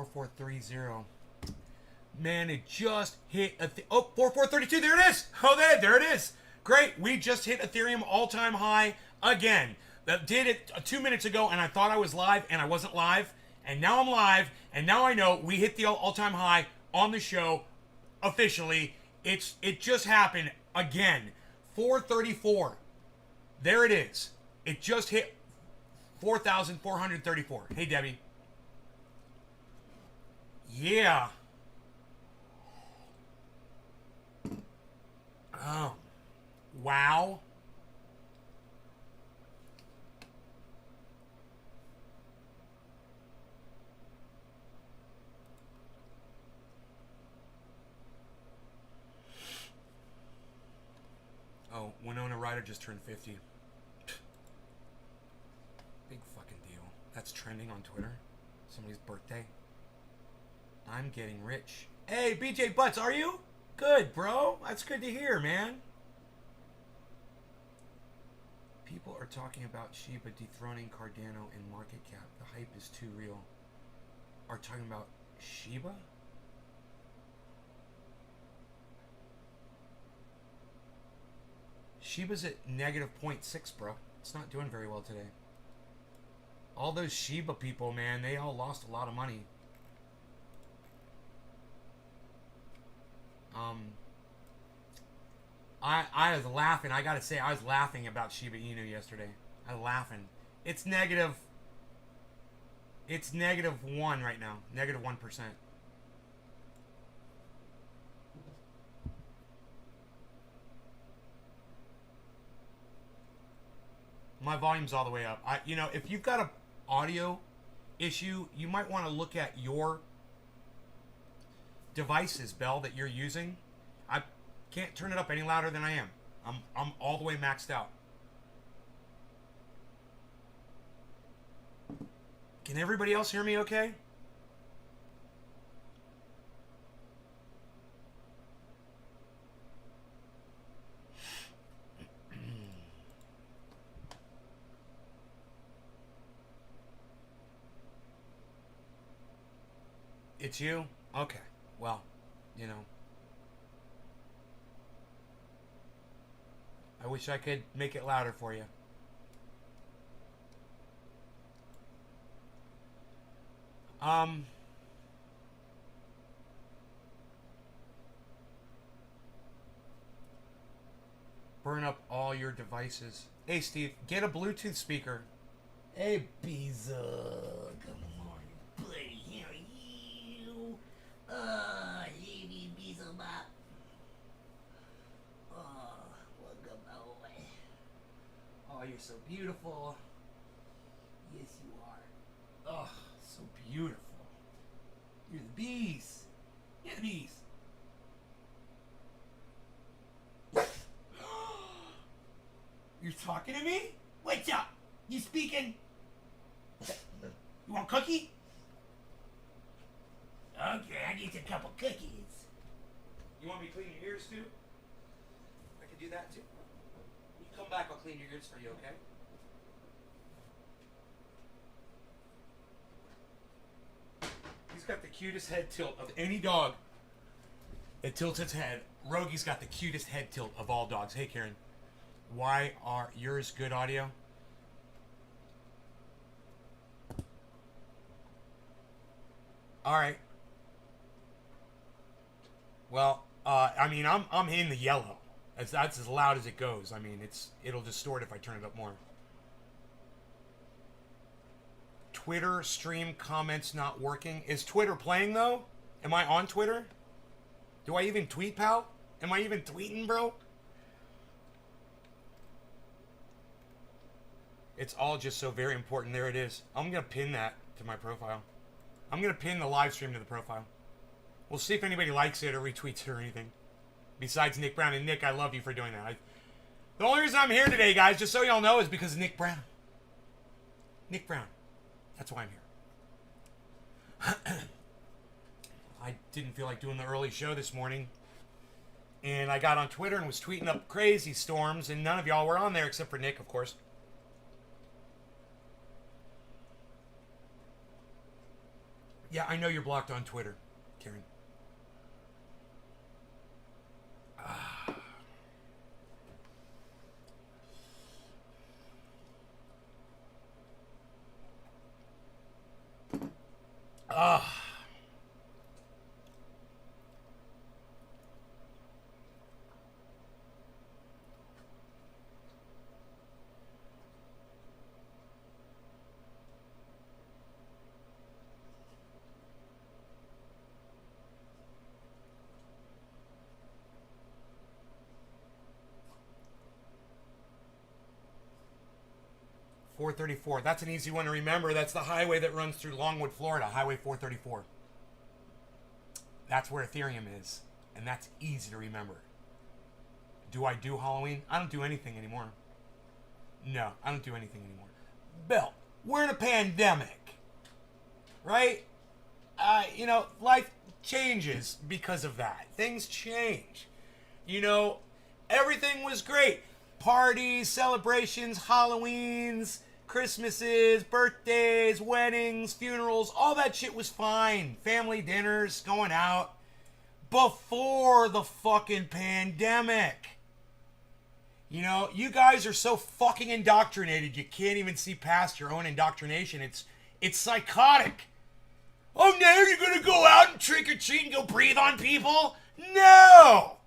4430. Man, it just hit 4432. There it is. Oh, there it is. Great. We just hit Ethereum all-time high again. That did it 2 minutes ago, and I thought I was live, and I wasn't live. And now I'm live, and now I know we hit the all-time high on the show officially. It just happened again. 434. There it is. It just hit 4,434. Hey, Debbie. Yeah. Oh. Wow. Oh, Winona Ryder just turned 50. Big fucking deal. That's trending on Twitter. Somebody's birthday. I'm getting rich. Hey, BJ Butts, are you? Good, bro. That's good to hear, man. People are talking about Shiba dethroning Cardano in market cap. The hype is too real. Are talking about Shiba? Shiba's at negative 0.6, bro. It's not doing very well today. All those Shiba people, man, they all lost a lot of money. I was laughing. I gotta say, I was laughing about Shiba Inu yesterday. I was laughing. It's negative 1 right now. Negative 1%. My volume's all the way up. If you've got a audio issue, you might want to look at your devices, Bell, that you're using. I can't turn it up any louder than I am. I'm all the way maxed out. Can everybody else hear me okay? It's you? Okay. Well, I wish I could make it louder for you. Burn up all your devices. Hey, Steve, get a Bluetooth speaker. Hey, Pizza. Come on, buddy. How are you? Lady Pizza Bop. Oh, welcome away. Oh, you're so beautiful. Yes, you are. Oh, so beautiful. You're the beast. You're the beast. You're talking to me? What's up? You speaking? You want a cookie? Okay, I need a couple cookies. You want me to clean your ears too? I can do that too. You come back, I'll clean your ears for you, okay? He's got the cutest head tilt of any dog that tilts its head. Rogi's got the cutest head tilt of all dogs. Hey, Karen. Why are yours good audio? All right. Well, I'm in the yellow. That's as loud as it goes. I mean, it'll distort if I turn it up more. Twitter stream comments not working. Is Twitter playing though? Am I on Twitter? Do I even tweet, pal? Am I even tweeting, bro? It's all just so very important. There it is. I'm going to pin that to my profile. I'm going to pin the live stream to the profile. We'll see if anybody likes it or retweets it or anything. Besides Nick Brown. And Nick, I love you for doing that. The only reason I'm here today, guys, just so y'all know, is because of Nick Brown. Nick Brown. That's why I'm here. I didn't feel like doing the early show this morning. And I got on Twitter and was tweeting up crazy storms. And none of y'all were on there except for Nick, of course. Yeah, I know you're blocked on Twitter, Karen. Ah. 434. That's an easy one to remember. That's the highway that runs through Longwood, Florida. Highway 434. That's where Ethereum is. And that's easy to remember. Do I do Halloween? I don't do anything anymore. No, I don't do anything anymore. Bill, we're in a pandemic. Right? Life changes because of that. Things change. Everything was great. Parties, celebrations, Halloweens, Christmases, birthdays, weddings, funerals, all that shit was fine. Family dinners, going out. Before the fucking pandemic. You guys are so fucking indoctrinated, you can't even see past your own indoctrination. It's psychotic. Oh, now you're gonna go out and trick or treat and go breathe on people? No!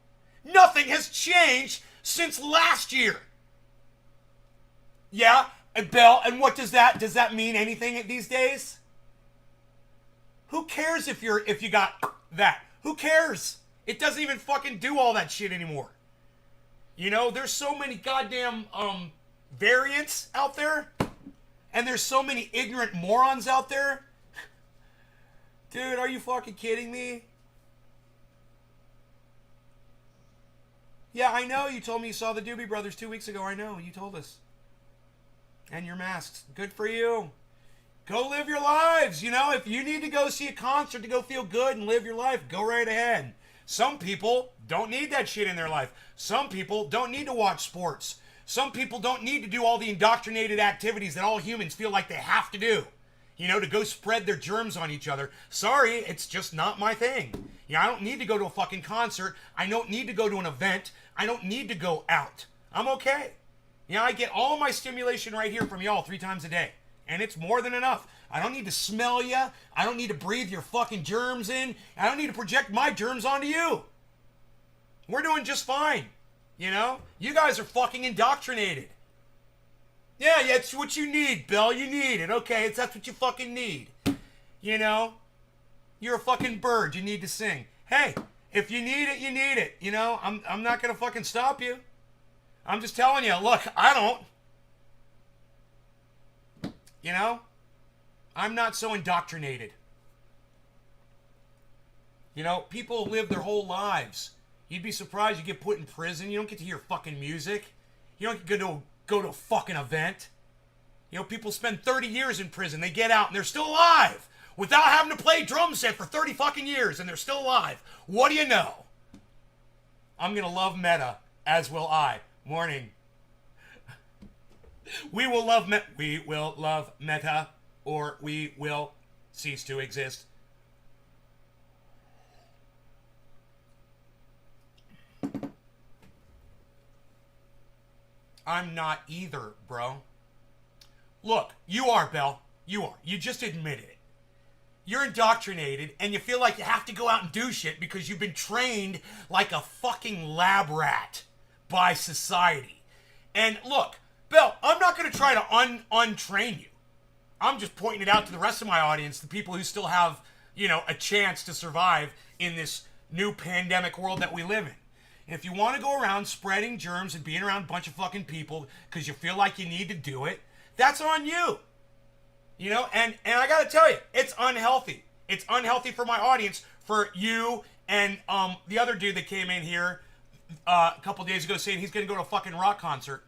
Nothing has changed since last year. Yeah, Bill, and what does that mean anything these days? Who cares if you got that? Who cares? It doesn't even fucking do all that shit anymore. There's so many goddamn variants out there, and there's so many ignorant morons out there. Dude, are you fucking kidding me? Yeah, I know. You told me you saw the Doobie Brothers 2 weeks ago. I know. You told us. And your masks. Good for you. Go live your lives. If you need to go see a concert to go feel good and live your life, go right ahead. Some people don't need that shit in their life. Some people don't need to watch sports. Some people don't need to do all the indoctrinated activities that all humans feel like they have to do. To go spread their germs on each other. Sorry, it's just not my thing. I don't need to go to a fucking concert. I don't need to go to an event. I don't need to go out. I'm okay. I get all my stimulation right here from y'all 3 times a day. And it's more than enough. I don't need to smell you. I don't need to breathe your fucking germs in. I don't need to project my germs onto you. We're doing just fine. You guys are fucking indoctrinated. Yeah, it's what you need, Bill. You need it. Okay, that's what you fucking need. You're a fucking bird. You need to sing. Hey, if you need it, you need it. I'm not going to fucking stop you. I'm just telling you, look, I don't. I'm not so indoctrinated. People live their whole lives. You'd be surprised you get put in prison. You don't get to hear fucking music. You don't get to go to a fucking event. People spend 30 years in prison. They get out and they're still alive without having to play drum set for 30 fucking years, and they're still alive. What do you know? I'm going to love Meta, as will I. Morning. We will love Meta, or we will cease to exist. I'm not either, bro. Look, you are, Bell. You are. You just admitted it. You're indoctrinated, and you feel like you have to go out and do shit because you've been trained like a fucking lab rat by society. And look, Bell, I'm not going to try to untrain you. I'm just pointing it out to the rest of my audience, the people who still have, a chance to survive in this new pandemic world that we live in. And if you want to go around spreading germs and being around a bunch of fucking people because you feel like you need to do it, that's on you. And I got to tell you, it's unhealthy. It's unhealthy for my audience, for you and the other dude that came in here a couple days ago saying he's going to go to a fucking rock concert.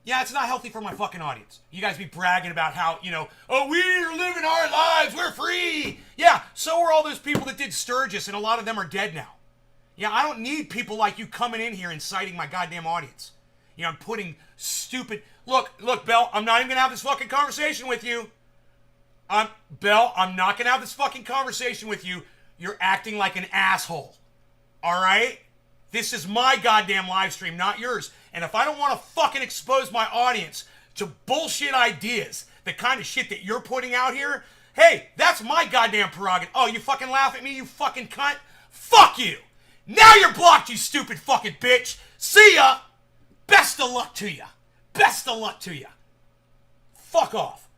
Yeah, it's not healthy for my fucking audience. You guys be bragging about how, we're living our lives, we're free. Yeah, so are all those people that did Sturgis, and a lot of them are dead now. Yeah, I don't need people like you coming in here inciting my goddamn audience. I'm putting stupid... Look, Bell, I'm not even going to have this fucking conversation with you. Bill, I'm not gonna have this fucking conversation with you. You're acting like an asshole. All right? This is my goddamn live stream, not yours. And if I don't want to fucking expose my audience to bullshit ideas, the kind of shit that you're putting out here, hey, that's my goddamn prerogative. Oh, you fucking laugh at me, you fucking cunt? Fuck you! Now you're blocked, you stupid fucking bitch! See ya! Best of luck to ya! Best of luck to ya! Fuck off.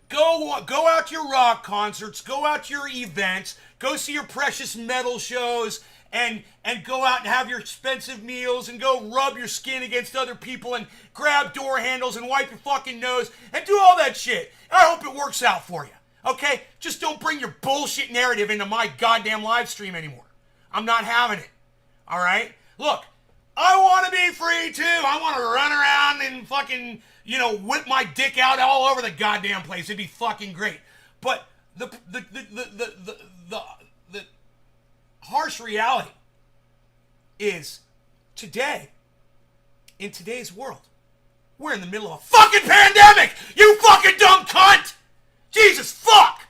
Go out to your rock concerts, go out to your events, go see your precious metal shows, and go out and have your expensive meals, and go rub your skin against other people, and grab door handles, and wipe your fucking nose, and do all that shit. And I hope it works out for you, okay? Just don't bring your bullshit narrative into my goddamn live stream anymore. I'm not having it, all right? Look, I want to be free, too. I want to run around and fucking, whip my dick out all over the goddamn place. It'd be fucking great. But the harsh reality is today, in today's world, we're in the middle of a fucking pandemic! You fucking dumb cunt! Jesus fuck!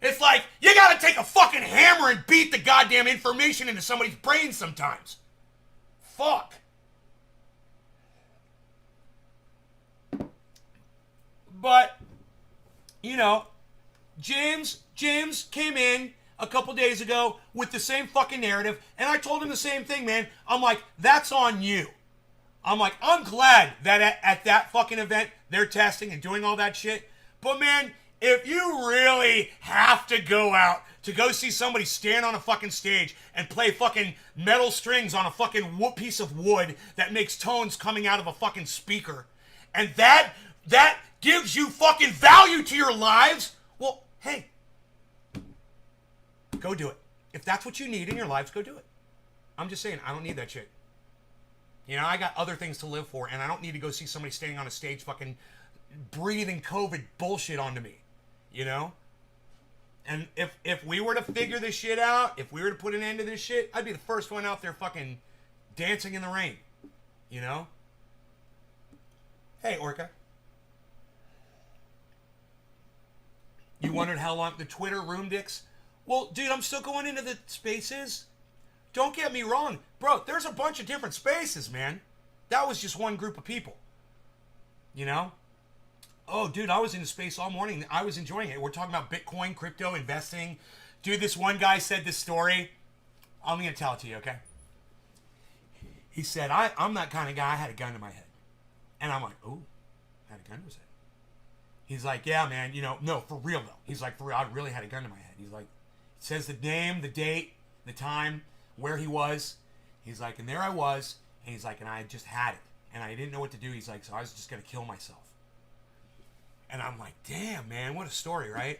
It's like, you gotta take a fucking hammer and beat the goddamn information into somebody's brain sometimes. Fuck. But, James came in a couple days ago with the same fucking narrative, and I told him the same thing, man. I'm like, that's on you. I'm like, I'm glad that at that fucking event, they're testing and doing all that shit. But, man, if you really have to go out to go see somebody stand on a fucking stage and play fucking metal strings on a fucking piece of wood that makes tones coming out of a fucking speaker, and that gives you fucking value to your lives, well, hey, go do it. If that's what you need in your lives, go do it. I'm just saying, I don't need that shit. I got other things to live for, and I don't need to go see somebody standing on a stage fucking breathing COVID bullshit onto me. And if we were to figure this shit out, if we were to put an end to this shit, I'd be the first one out there fucking dancing in the rain. Hey, Orca. You wondered how long the Twitter room dicks? Well, dude, I'm still going into the spaces. Don't get me wrong. Bro, there's a bunch of different spaces, man. That was just one group of people. Oh, dude, I was in the space all morning. I was enjoying it. We're talking about Bitcoin, crypto, investing. Dude, this one guy said this story. I'm going to tell it to you, okay? He said, I'm that kind of guy. I had a gun to my head. And I'm like, ooh, I had a gun to his head. He's like, yeah, man, no, for real, though. He's like, for real, I really had a gun to my head. He's like, it says the name, the date, the time, where he was. He's like, and there I was. And he's like, and I just had it. And I didn't know what to do. He's like, so I was just going to kill myself. And I'm like, damn, man, what a story, right?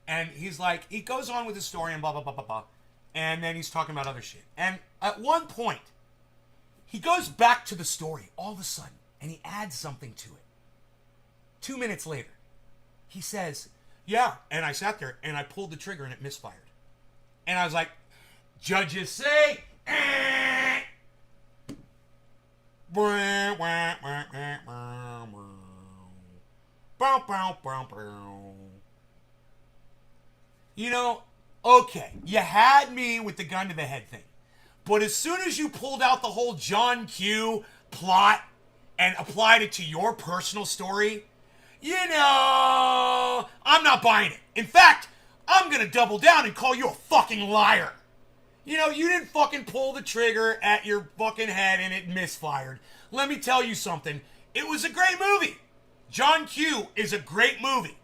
And he's like, he goes on with his story and blah, blah, blah, blah, blah. And then he's talking about other shit. And at one point, he goes back to the story all of a sudden, and he adds something to it. 2 minutes later, he says, yeah, and I sat there, and I pulled the trigger, and it misfired. And I was like, judges say, eh. Okay, you had me with the gun to the head thing. But as soon as you pulled out the whole John Q plot and applied it to your personal story, I'm not buying it. In fact, I'm going to double down and call you a fucking liar. You didn't fucking pull the trigger at your fucking head and it misfired. Let me tell you something. It was a great movie. John Q is a great movie.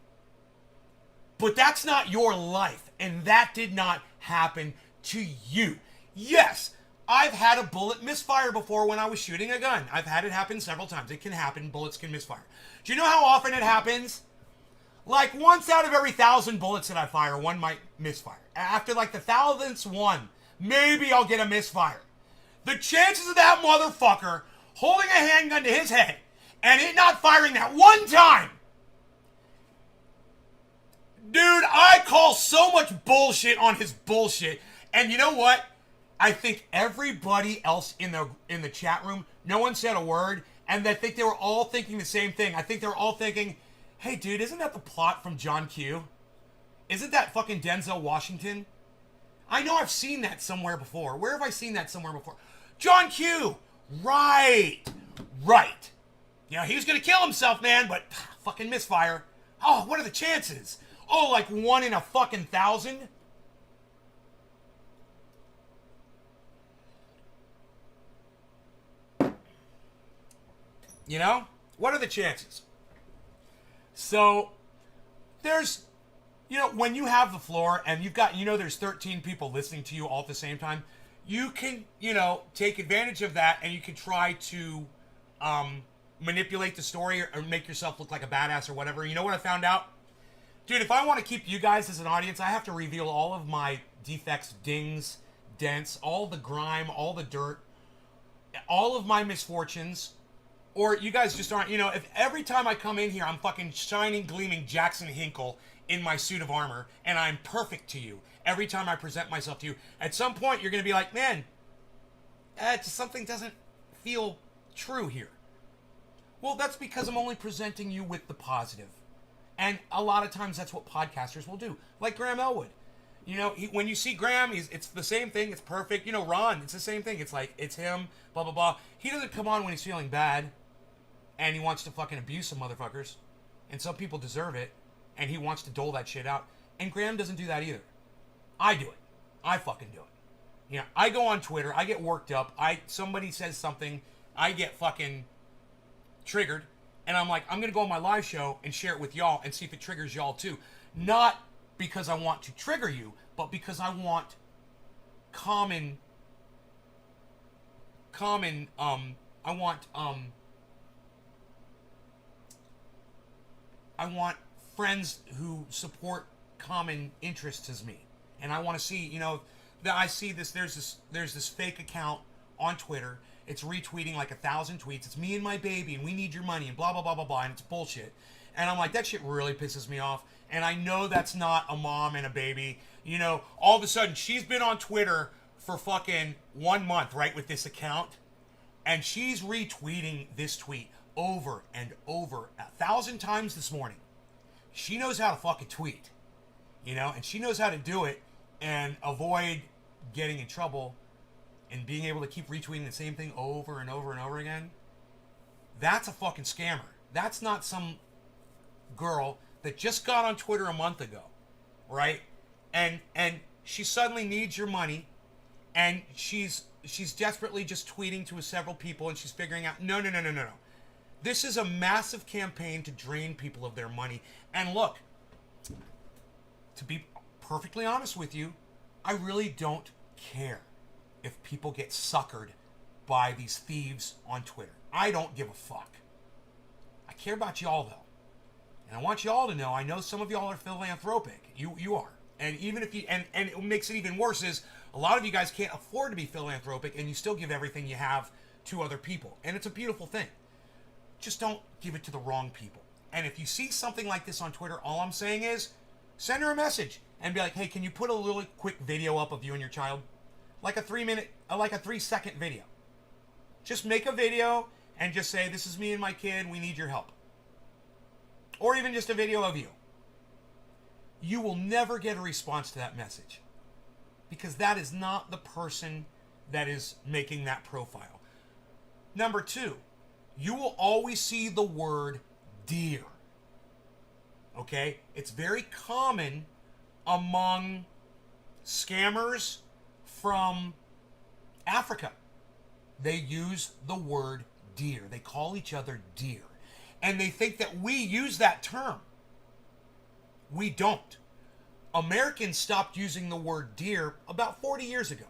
But that's not your life. And that did not happen to you. Yes, I've had a bullet misfire before when I was shooting a gun. I've had it happen several times. It can happen. Bullets can misfire. Do you know how often it happens? Like once out of every 1,000 bullets that I fire, one might misfire. After like the 1,000th one, maybe I'll get a misfire. The chances of that motherfucker holding a handgun to his head and it not firing that one time. Dude, I call so much bullshit on his bullshit. And you know what? I think everybody else in the chat room No one said a word, and I think they were all thinking the same thing. I think they were all thinking, hey, dude, isn't that the plot from John Q? Isn't that fucking Denzel Washington? I know I've seen that somewhere before. Where have I seen that somewhere before? John Q! Right! Right. You know, he was gonna kill himself, man, but fucking misfire. Oh, what are the chances? Oh, like 1 in a fucking 1,000? You know? What are the chances? So, there's, you know, when you have the floor and you've got, you know, there's 13 people listening to you all at the same time, you can, you know, take advantage of that and you can try to manipulate the story or make yourself look like a badass or whatever. You know what I found out? Dude, if I want to keep you guys as an audience, I have to reveal all of my defects, dings, dents, all the grime, all the dirt, all of my misfortunes. Or you guys just aren't, you know, if every time I come in here, I'm fucking shining, gleaming Jackson Hinkle in my suit of armor, and I'm perfect to you every time I present myself to you, at some point you're going to be like, man, something doesn't feel true here. Well, that's because I'm only presenting you with the positive. And a lot of times that's what podcasters will do. Like Graham Elwood. You know, when you see Graham, it's the same thing. It's perfect. You know, Ron, it's the same thing. It's like, it's him, blah, blah, blah. He doesn't come on when he's feeling bad and he wants to fucking abuse some motherfuckers. And some people deserve it. And he wants to dole that shit out. And Graham doesn't do that either. I do it. I fucking do it. You know, I go on Twitter. I get worked up. Somebody says something. I get fucking triggered. And I'm like, I'm going to go on my live show and share it with y'all and see if it triggers y'all too. Not because I want to trigger you, but because I want I want friends who support common interests as me. And I want to see, you know, that I see this, there's this fake account on Twitter. It's retweeting like 1,000 tweets. It's me and my baby, and we need your money, and blah, blah, blah, blah, blah, and it's bullshit. And I'm like, that shit really pisses me off. And I know that's not a mom and a baby. You know, all of a sudden, she's been on Twitter for fucking 1 month, right, with this account. And she's retweeting this tweet over and over 1,000 times this morning. She knows how to fucking tweet. You know, and she knows how to do it and avoid getting in trouble and being able to keep retweeting the same thing over and over and over again. That's a fucking scammer. That's not some girl that just got on Twitter a month ago, right? And she suddenly needs your money, and she's desperately just tweeting to several people, and she's figuring out, no. This is a massive campaign to drain people of their money. And look, to be perfectly honest with you, I really don't care if people get suckered by these thieves on Twitter. I don't give a fuck. I care about y'all though. And I want y'all to know, I know some of y'all are philanthropic. You are. And even if you, and it makes it even worse is, a lot of you guys can't afford to be philanthropic and you still give everything you have to other people. And it's a beautiful thing. Just don't give it to the wrong people. And if you see something like this on Twitter, all I'm saying is, send her a message and be like, hey, can you put a little quick video up of you and your child? Like a 3-second video. Just make a video and just say, this is me and my kid, we need your help. Or even just a video of you. You will never get a response to that message. Because that is not the person that is making that profile. Number 2, you will always see the word dear. Okay? It's very common among scammers from Africa. They use the word dear. They call each other dear. And they think that we use that term. We don't. Americans stopped using the word dear about 40 years ago.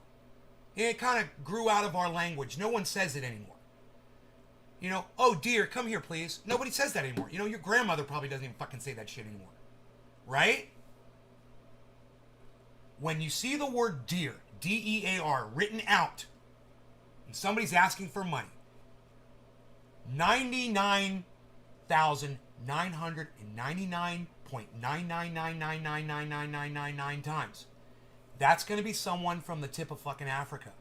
It kind of grew out of our language. No one says it anymore. You know, oh dear, come here please. Nobody says that anymore. You know, your grandmother probably doesn't even fucking say that shit anymore. Right? When you see the word dear, D-E-A-R, written out, and somebody's asking for money, 99,999.999999999 times, that's going to be someone from the tip of fucking Africa.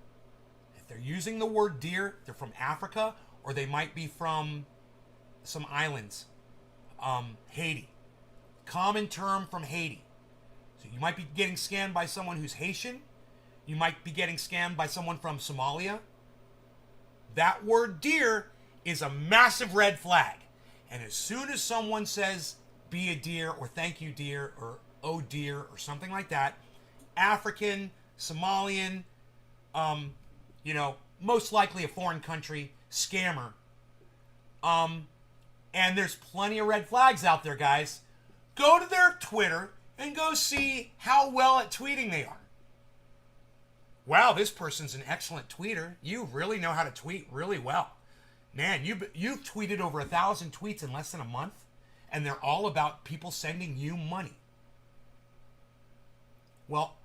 If they're using the word dear, they're from Africa or they might be from some islands. Haiti. Common term from Haiti. So you might be getting scammed by someone who's Haitian. You might be getting scammed by someone from Somalia. That word deer is a massive red flag. And as soon as someone says, be a deer, or thank you dear, or oh dear, or something like that, African, Somalian, most likely a foreign country scammer. And there's plenty of red flags out there, guys. Go to their Twitter and go see how well at tweeting they are. Wow, this person's an excellent tweeter. You really know how to tweet really well. Man, you've tweeted over 1,000 tweets in less than a month, and they're all about people sending you money. Well,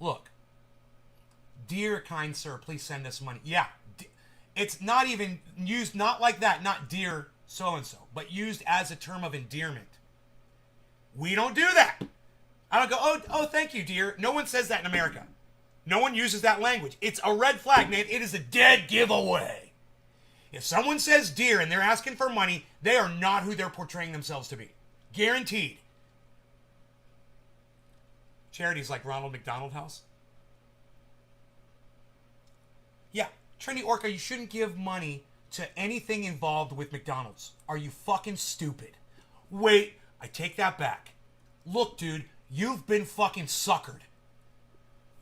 look. Dear kind sir, please send us money. Yeah, it's not even used, not like that, not dear so-and-so, but used as a term of endearment. We don't do that. I don't go, oh, thank you, dear. No one says that in America. No one uses that language. It's a red flag, man. It is a dead giveaway. If someone says dear and they're asking for money, they are not who they're portraying themselves to be. Guaranteed. Charities like Ronald McDonald House. Yeah, Trinity Orca, you shouldn't give money to anything involved with McDonald's. Are you fucking stupid? Wait, I take that back. Look, dude, you've been fucking suckered.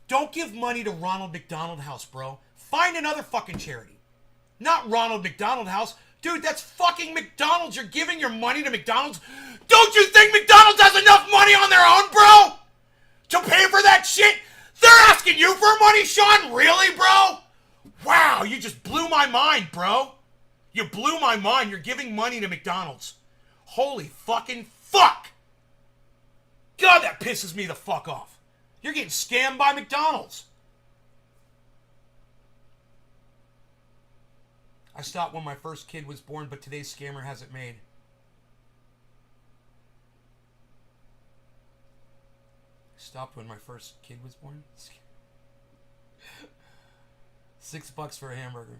Don't give money to Ronald McDonald House, bro. Find another fucking charity. Not Ronald McDonald House. Dude, that's fucking McDonald's. You're giving your money to McDonald's. Don't you think McDonald's has enough money on their own, bro? To pay for that shit? They're asking you for money, Sean? Really, bro? Wow, you just blew my mind, bro. You blew my mind. You're giving money to McDonald's. Holy fucking fuck. God, that pisses me the fuck off. You're getting scammed by McDonald's. I stopped when my first kid was born, but today's scammer has it made. Stopped when my first kid was born? $6 for a hamburger.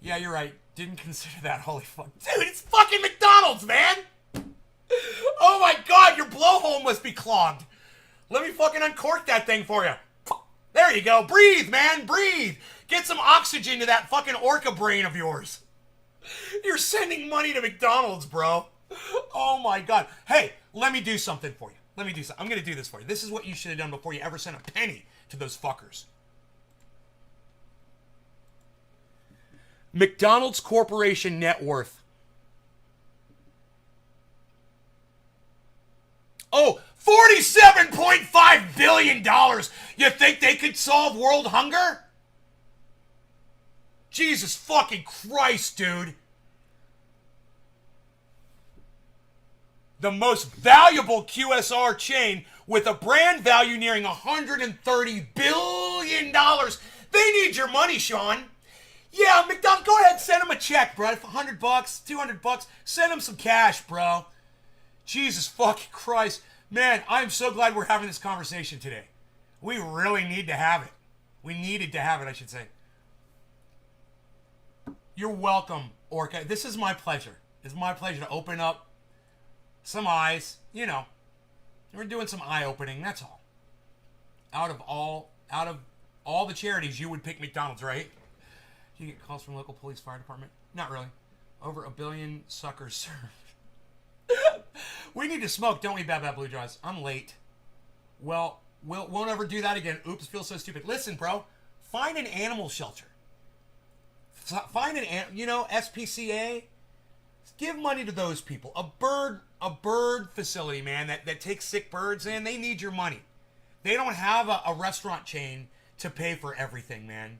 Yeah, you're right. Didn't consider that. Holy fuck. Dude, it's fucking McDonald's, man! Oh my god, your blowhole must be clogged. Let me fucking uncork that thing for you. There you go. Breathe, man. Breathe. Get some oxygen to that fucking orca brain of yours. You're sending money to McDonald's, bro. Oh my god. Hey, let me do something for you. Let me do something. I'm going to do this for you. This is what you should have done before you ever sent a penny to those fuckers. McDonald's Corporation net worth. Oh, $47.5 billion. You think they could solve world hunger? Jesus fucking Christ, dude. The most valuable QSR chain with a brand value nearing $130 billion. They need your money, Sean. Yeah, McDonald's, go ahead, send them a check, bro. $100, $200, send them some cash, bro. Jesus fucking Christ. Man, I'm so glad we're having this conversation today. We really need to have it. We needed to have it, I should say. You're welcome, Orca. This is my pleasure. It's my pleasure to open up some eyes. You know, we're doing some eye-opening, that's all. Out of all the charities, you would pick McDonald's, right? You get calls from local police, fire department? Not really. Over 1 billion suckers served. We need to smoke, don't we, Bad Bad Blue Jaws? I'm late. Well, we'll never do that again. Oops, feel so stupid. Listen, bro. Find an animal shelter. Find SPCA. Give money to those people. A bird facility, man, that takes sick birds in. They need your money. They don't have a restaurant chain to pay for everything, man.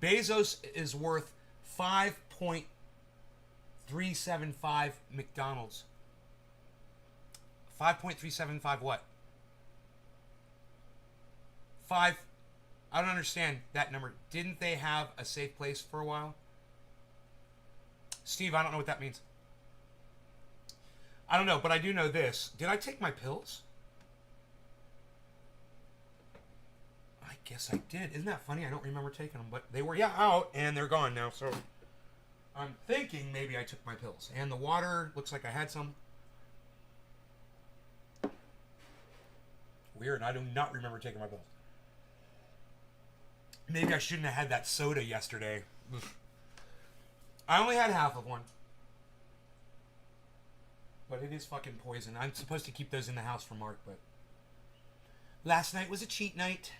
Bezos is worth 5.375 McDonald's. 5.375 what? 5. I don't understand that number. Didn't they have a safe place for a while? Steve, I don't know what that means. I don't know, but I do know this. Did I take my pills? I guess I did. Isn't that funny? I don't remember taking them, but they were, out, and they're gone now, so I'm thinking maybe I took my pills. And the water looks like I had some. Weird. I do not remember taking my pills. Maybe I shouldn't have had that soda yesterday. I only had half of one. But it is fucking poison. I'm supposed to keep those in the house for Mark, but... Last night was a cheat night.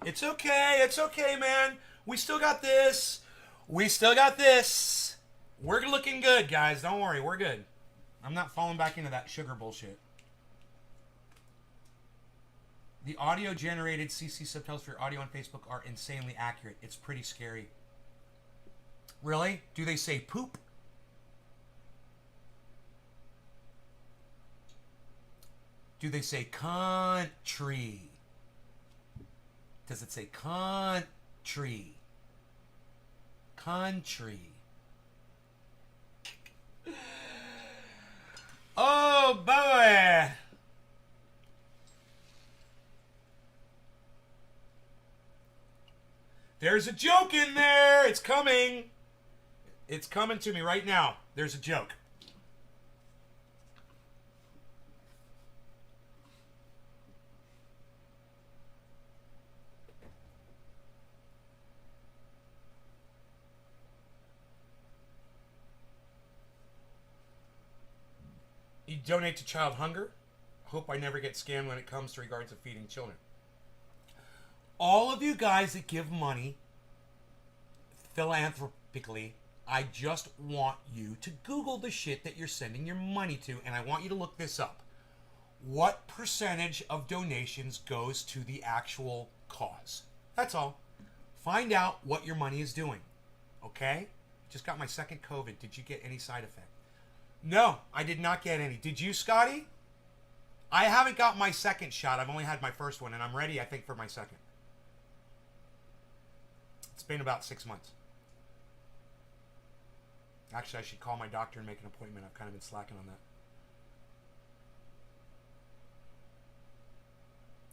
It's okay. It's okay, man. We still got this. We still got this. We're looking good, guys. Don't worry. We're good. I'm not falling back into that sugar bullshit. The audio-generated CC subtitles for your audio on Facebook are insanely accurate. It's pretty scary. Really? Do they say poop? Do they say country? Does it say country? Country. Oh, boy. There's a joke in there. It's coming. It's coming to me right now. There's a joke. You donate to child hunger. Hope I never get scammed when it comes to regards to feeding children. All of you guys that give money philanthropically, I just want you to Google the shit that you're sending your money to, and I want you to look this up. What percentage of donations goes to the actual cause? That's all. Find out what your money is doing. Okay? Just got my second COVID. Did you get any side effect? No, I did not get any. Did you, Scotty? I haven't got my second shot. I've only had my first one, and I'm ready, I think, for my second. It's been about 6 months. Actually, I should call my doctor and make an appointment. I've kind of been slacking on that.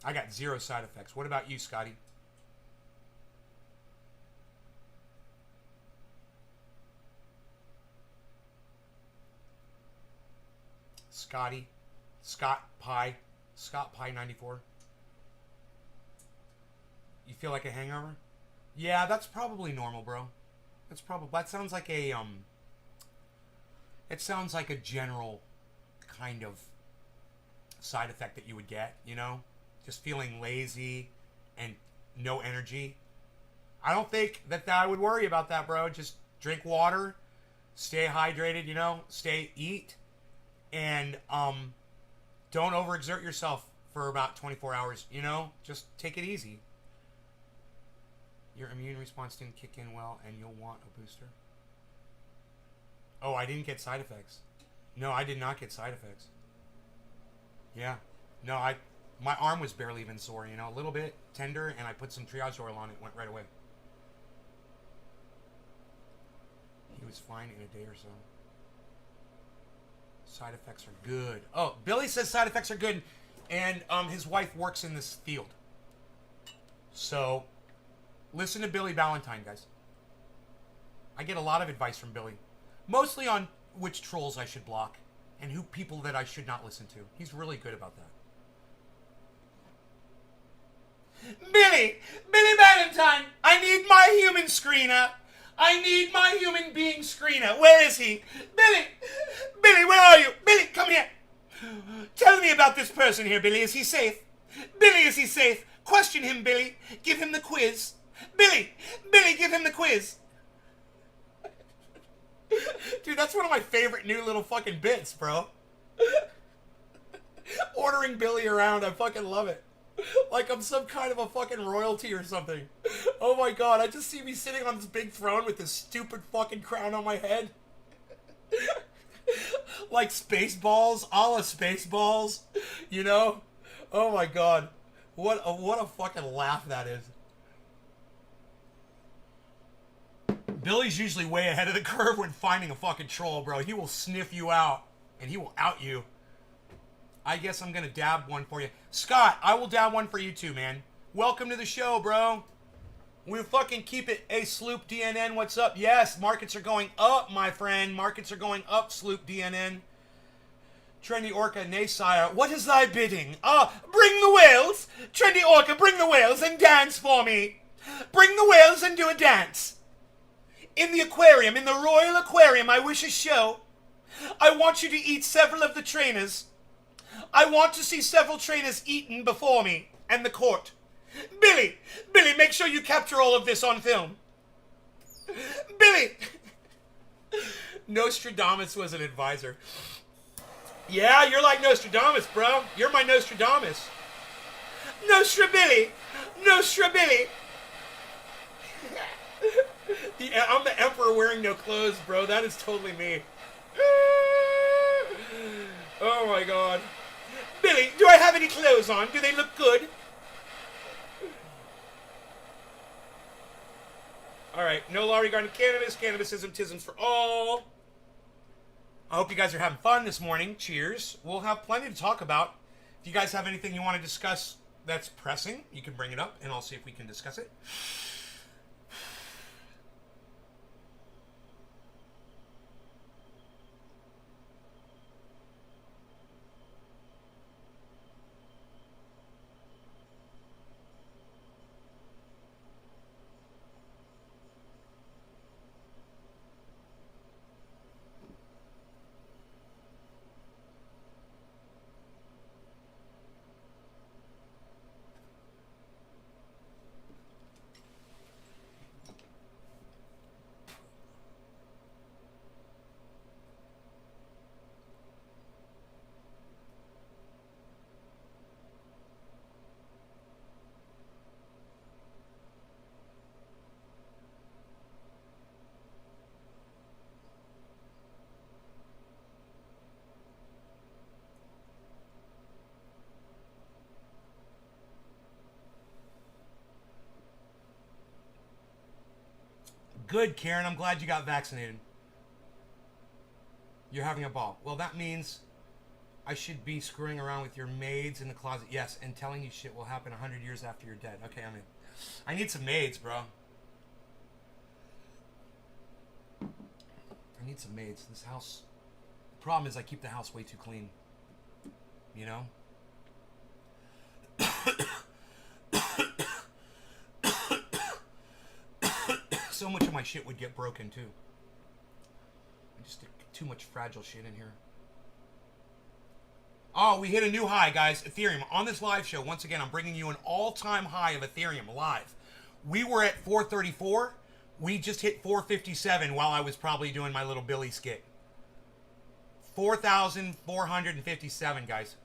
I got 0 side effects. What about you, Scotty? Scotty. Scott Pie 94. You feel like a hangover? Yeah, that's probably normal, bro. That sounds like a it sounds like a general kind of side effect that you would get, you know? Just feeling lazy and no energy. I don't think that I would worry about that, bro. Just drink water, stay hydrated, you know, eat, and don't overexert yourself for about 24 hours, you know? Just take it easy. Your immune response didn't kick in well, and you'll want a booster. Oh, I didn't get side effects. No, I did not get side effects. Yeah. No, my arm was barely even sore, you know, a little bit tender, and I put some triage oil on it, went right away. He was fine in a day or so. Side effects are good. Oh, Billy says side effects are good, and his wife works in this field. So, listen to Billy Valentine, guys. I get a lot of advice from Billy. Mostly on which trolls I should block and who people that I should not listen to. He's really good about that. Billy Valentine, I need my human screener. I need my human being screener. Where is he? Billy, where are you? Billy, come here. Tell me about this person here, Billy. Is he safe? Billy, is he safe? Question him, Billy. Give him the quiz. Billy, give him the quiz. Dude, that's one of my favorite new little fucking bits, bro. Ordering Billy around, I fucking love it. Like I'm some kind of a fucking royalty or something. Oh my god, I just see me sitting on this big throne with this stupid fucking crown on my head. Like Spaceballs, a la Spaceballs, you know? Oh my god. What a fucking laugh that is. Billy's usually way ahead of the curve when finding a fucking troll, bro. He will sniff you out, and he will out you. I guess I'm going to dab one for you. Scott, I will dab one for you too, man. Welcome to the show, bro. We fucking keep it. Hey, Sloop DNN, what's up? Yes, markets are going up, my friend. Markets are going up, Sloop DNN. Trendy Orca, Naysire, what is thy bidding? Bring the whales! Trendy Orca, bring the whales and dance for me! Bring the whales and do a dance! In the aquarium, in the Royal Aquarium, I wish a show. I want you to eat several of the trainers. I want to see several trainers eaten before me and the court. Billy, make sure you capture all of this on film. Billy! Nostradamus was an advisor. Yeah, you're like Nostradamus, bro. You're my Nostradamus. Nostrabilly! Nostrabilly! I'm the emperor wearing no clothes, bro. That is totally me. Oh my god. Billy, do I have any clothes on? Do they look good? Alright, no law regarding cannabis. Cannabisism, tisms for all. I hope you guys are having fun this morning. Cheers. We'll have plenty to talk about. If you guys have anything you want to discuss that's pressing, you can bring it up, and I'll see if we can discuss it. Good, Karen. I'm glad you got vaccinated. You're having a ball. Well, that means I should be screwing around with your maids in the closet. Yes, and telling you shit will happen 100 years after you're dead. Okay, I'm in. I need some maids, bro. I need some maids. This house... The problem is I keep the house way too clean. You know? So much of my shit would get broken, too. I just stick too much fragile shit in here. Oh, we hit a new high, guys. Ethereum. On this live show, once again, I'm bringing you an all-time high of Ethereum live. We were at 434. We just hit 457 while I was probably doing my little Billy skit. 4,457, guys.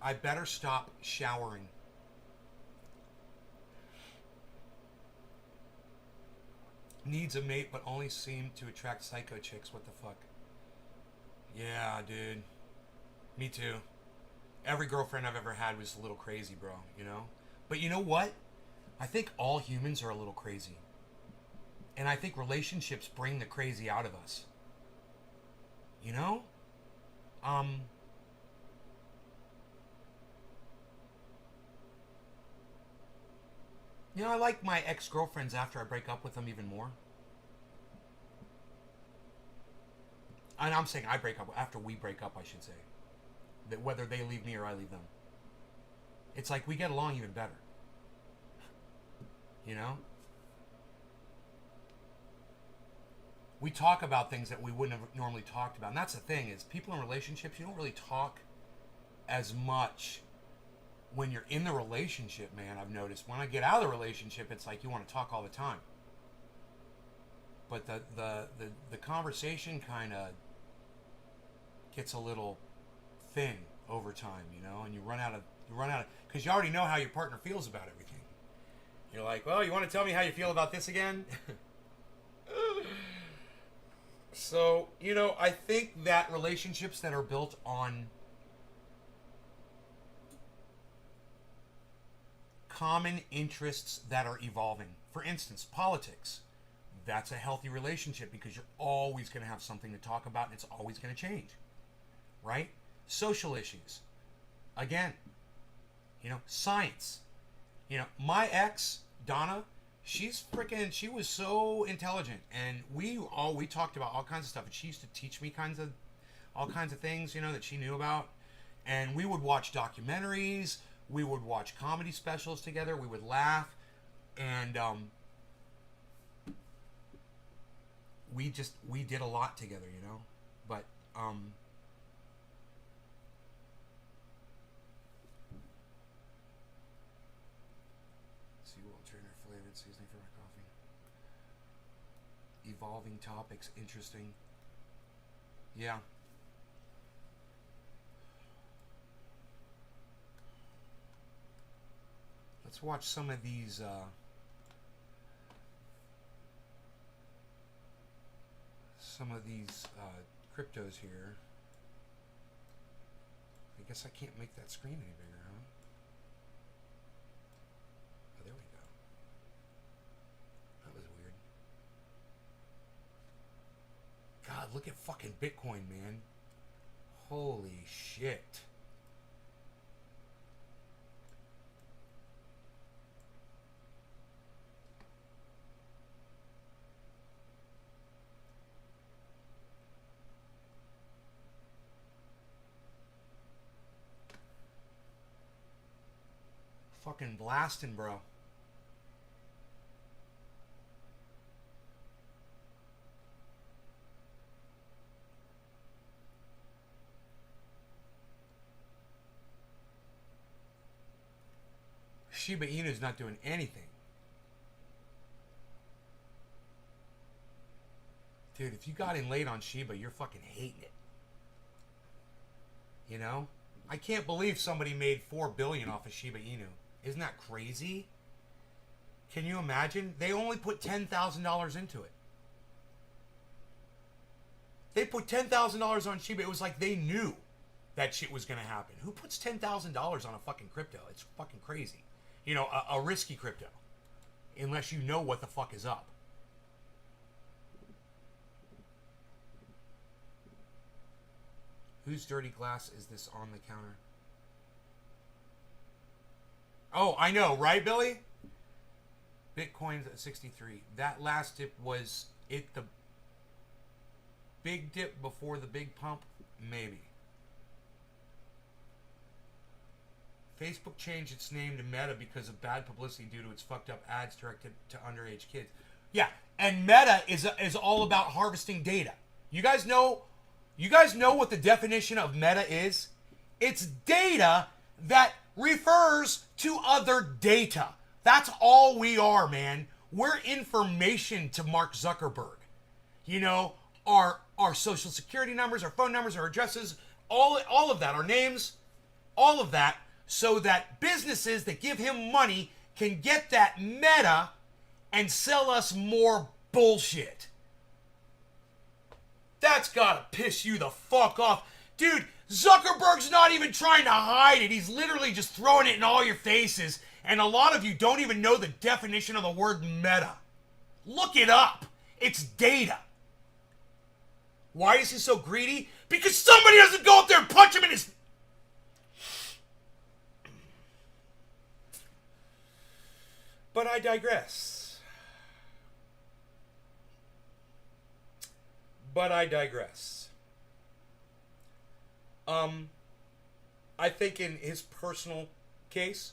I better stop showering. Needs a mate, but only seem to attract psycho chicks. What the fuck? Yeah, dude. Me too. Every girlfriend I've ever had was a little crazy, bro, you know? But you know what? I think all humans are a little crazy. And I think relationships bring the crazy out of us. You know? You know, I like my ex-girlfriends after I break up with them even more. And I'm saying I break up, after we break up, I should say. That whether they leave me or I leave them. It's like we get along even better. You know? We talk about things that we wouldn't have normally talked about. And that's the thing, is people in relationships, you don't really talk as much when you're in the relationship, man. I've noticed when I get out of the relationship, it's like you want to talk all the time. But the conversation kind of gets a little thin over time, you know, and you run out of because you already know how your partner feels about everything. You're like, well, you want to tell me how you feel about this again? So, you know, I think that relationships that are built on common interests that are evolving. For instance, politics. That's a healthy relationship because you're always going to have something to talk about and it's always going to change. Right? Social issues. Again, you know, science. You know, my ex, Donna, she was so intelligent, and we talked about all kinds of stuff, and she used to teach me all kinds of things, you know, that she knew about. And we would watch documentaries, we would watch comedy specials together, we would laugh, and we did a lot together, you know. But SeaWorld trainer flavored seasoning for my coffee. Evolving topics, interesting. Yeah. Let's watch some of these cryptos here. I guess I can't make that screen any bigger, huh? Oh, there we go. That was weird. God, look at fucking Bitcoin, man. Holy shit. Fucking blasting, bro. Shiba Inu's not doing anything. Dude, if you got in late on Shiba, you're fucking hating it. You know? I can't believe somebody made $4 billion off of Shiba Inu. Isn't that crazy? Can you imagine? They only put $10,000 into it. They put $10,000 on Shiba. It was like they knew that shit was going to happen. Who puts $10,000 on a fucking crypto? It's fucking crazy. You know, a risky crypto. Unless you know what the fuck is up. Whose dirty glass is this on the counter? Oh, I know, right, Billy? Bitcoin's at 63. That last dip was it the big dip before the big pump? Maybe. Facebook changed its name to Meta because of bad publicity due to its fucked up ads directed to underage kids. Yeah, and Meta is all about harvesting data. You guys know what the definition of Meta is? It's data that refers to other data. That's all we are, man. We're information to Mark Zuckerberg. You know, our social security numbers, our phone numbers, our addresses, all of that, our names, all of that, so that businesses that give him money can get that meta and sell us more bullshit. That's gotta piss you the fuck off. Dude, Zuckerberg's not even trying to hide it. He's literally just throwing it in all your faces. And a lot of you don't even know the definition of the word meta. Look it up. It's data. Why is he so greedy? Because somebody doesn't go up there and punch him in his... But I digress. I think in his personal case,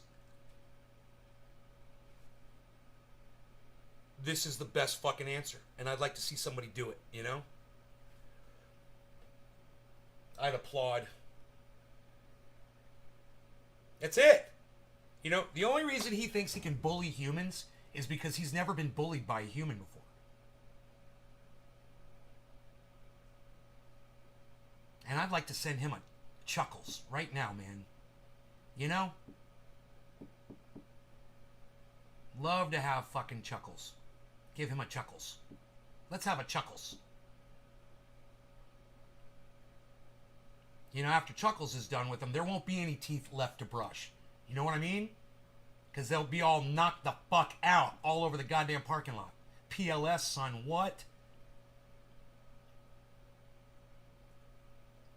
this is the best fucking answer. And I'd like to see somebody do it, you know? I'd applaud. That's it. You know, the only reason he thinks he can bully humans is because he's never been bullied by a human before. And I'd like to send him a chuckles right now, man. You know? Love to have fucking chuckles. Give him a chuckles. Let's have a chuckles. You know, after chuckles is done with him, there won't be any teeth left to brush. You know what I mean? Because they'll be all knocked the fuck out all over the goddamn parking lot. PLS, son, what?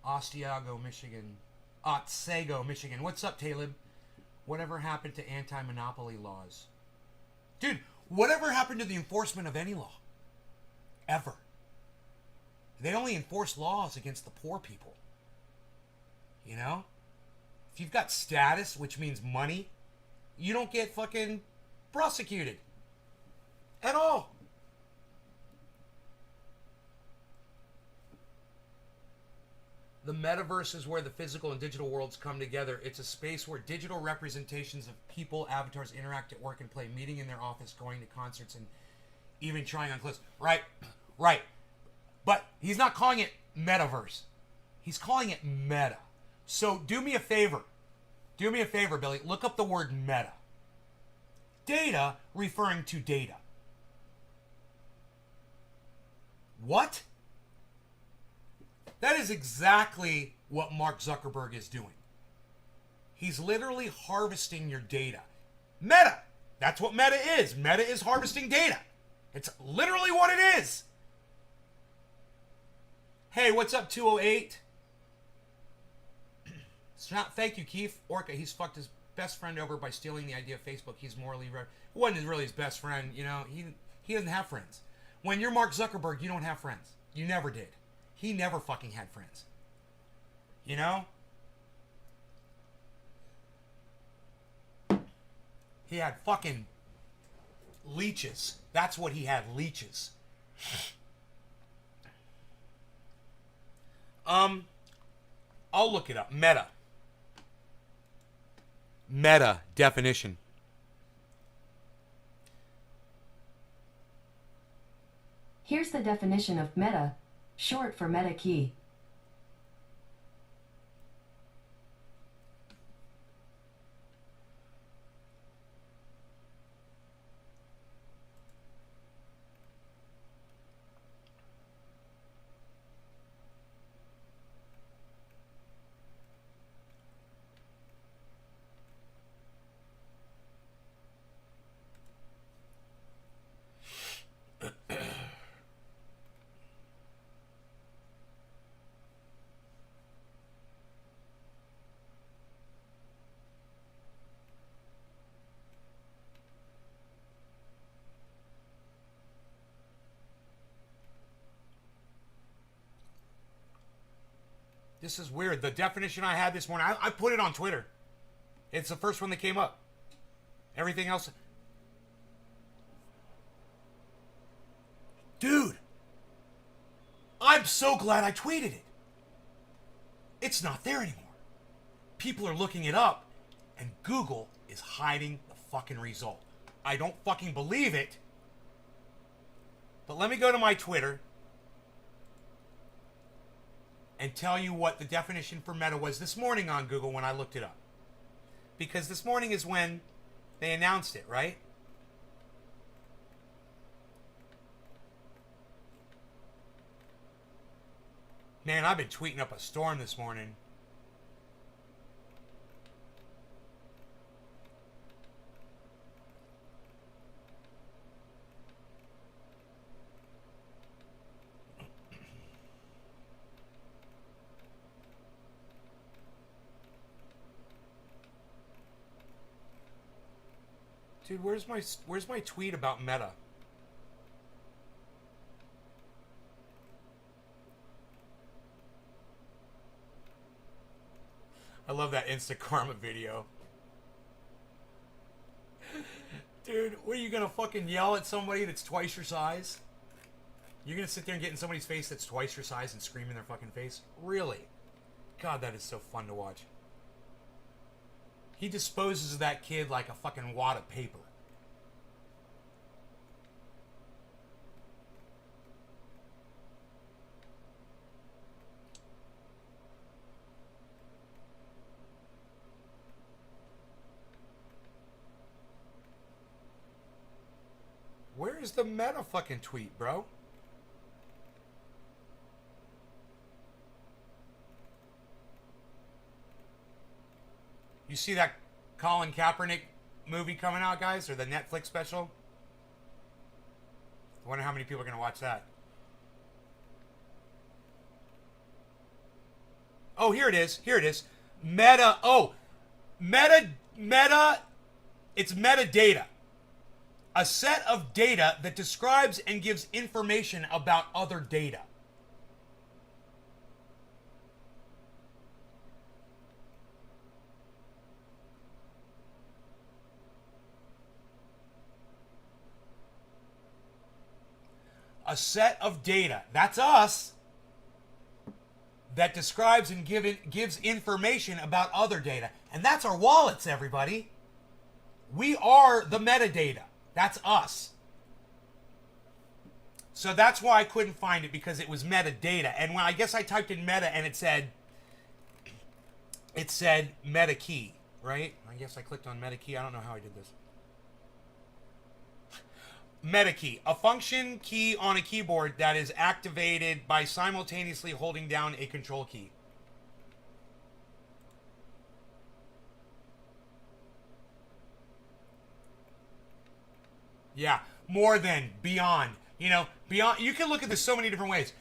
Ostiago, Michigan. Otsego, Michigan. What's up, Talib? Whatever happened to anti-monopoly laws? Dude, whatever happened to the enforcement of any law? Ever. They only enforce laws against the poor people. You know? If you've got status, which means money, you don't get fucking prosecuted. At all. The metaverse is where the physical and digital worlds come together. It's a space where digital representations of people, avatars, interact at work and play, meeting in their office, going to concerts, and even trying on clothes. Right, right. But he's not calling it metaverse. He's calling it meta. So do me a favor. Do me a favor, Billy. Look up the word meta. Data referring to data. What? That is exactly what Mark Zuckerberg is doing. He's literally harvesting your data. Meta. That's what meta is. Meta is harvesting data. It's literally what it is. Hey, what's up, 208? Thank you, Keith. Orca, he's fucked his best friend over by stealing the idea of Facebook. He's morally right. It wasn't really his best friend. You know, he doesn't have friends. When you're Mark Zuckerberg, you don't have friends. You never did. He never fucking had friends. You know? He had fucking leeches. That's what he had, leeches. I'll look it up. Meta. Meta definition. Here's the definition of meta, short for meta key. This is weird. The definition I had this morning, I put it on Twitter. It's the first one that came up. Everything else... Dude! I'm so glad I tweeted it. It's not there anymore. People are looking it up, and Google is hiding the fucking result. I don't fucking believe it. But let me go to my Twitter and tell you what the definition for meta was this morning on Google when I looked it up. Because this morning is when they announced it, right? Man, I've been tweeting up a storm this morning. Dude, where's my tweet about Meta? I love that Insta Karma video. Dude, what are you gonna fucking yell at somebody that's twice your size? You're gonna sit there and get in somebody's face that's twice your size and scream in their fucking face? Really? God, that is so fun to watch. He disposes of that kid like a fucking wad of paper. Where is the Meta fucking tweet, bro? You see that Colin Kaepernick movie coming out, guys? Or the Netflix special? I wonder how many people are going to watch that. Oh, here it is. Here it is. Meta. Oh, meta. It's metadata. A set of data that describes and gives information about other data. A set of data. That's us. That describes and gives information about other data. And that's our wallets, everybody. We are the metadata. That's us. So that's why I couldn't find it, because it was metadata. And when I guess I typed in meta and it said meta key, right? I guess I clicked on meta key. I don't know how I did this. Meta key, a function key on a keyboard that is activated by simultaneously holding down a control key. Yeah, more than, beyond. You know, beyond. You can look at this so many different ways.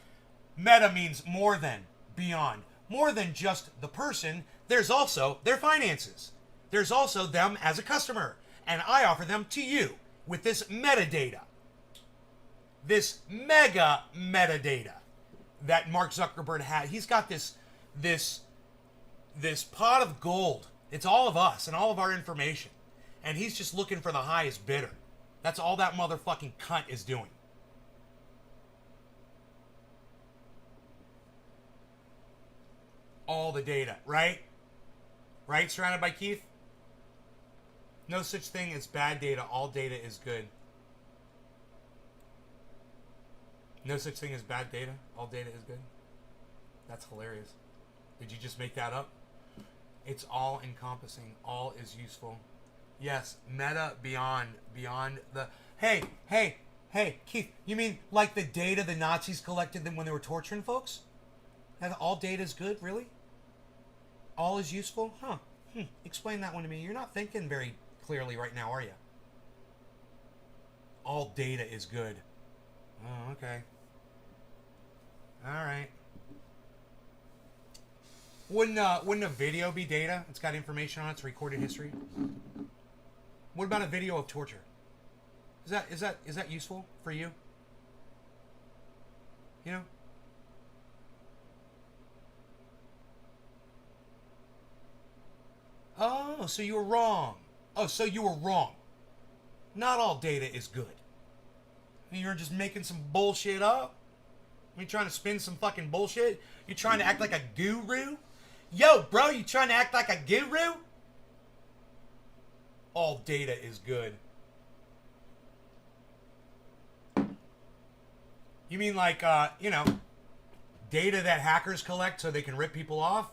Meta means more than, beyond. More than just the person, there's also their finances. There's also them as a customer. And I offer them to you with this metadata. This mega metadata that Mark Zuckerberg had. He's got this pot of gold. It's all of us and all of our information. And he's just looking for the highest bidder. That's all that motherfucking cunt is doing. All the data, right? Right, Surrounded by Keith? No such thing as bad data. All data is good. No such thing as bad data. All data is good. That's hilarious. Did you just make that up? It's all encompassing. All is useful. Yes, meta, beyond the... Hey, Keith, you mean like the data the Nazis collected them when they were torturing folks? That all data is good, really? All is useful? Huh. Explain that one to me. You're not thinking very clearly right now, are you? All data is good. Oh, okay. Alright. Wouldn't a video be data? It's got information on it, it's recorded history. What about a video of torture? Is that useful for you? You know? Oh, so you were wrong. Oh, so you were wrong. Not all data is good. You're just making some bullshit up? You trying to spin some fucking bullshit? You trying to act like a guru? Yo, bro, you trying to act like a guru? All data is good. You mean like, data that hackers collect so they can rip people off?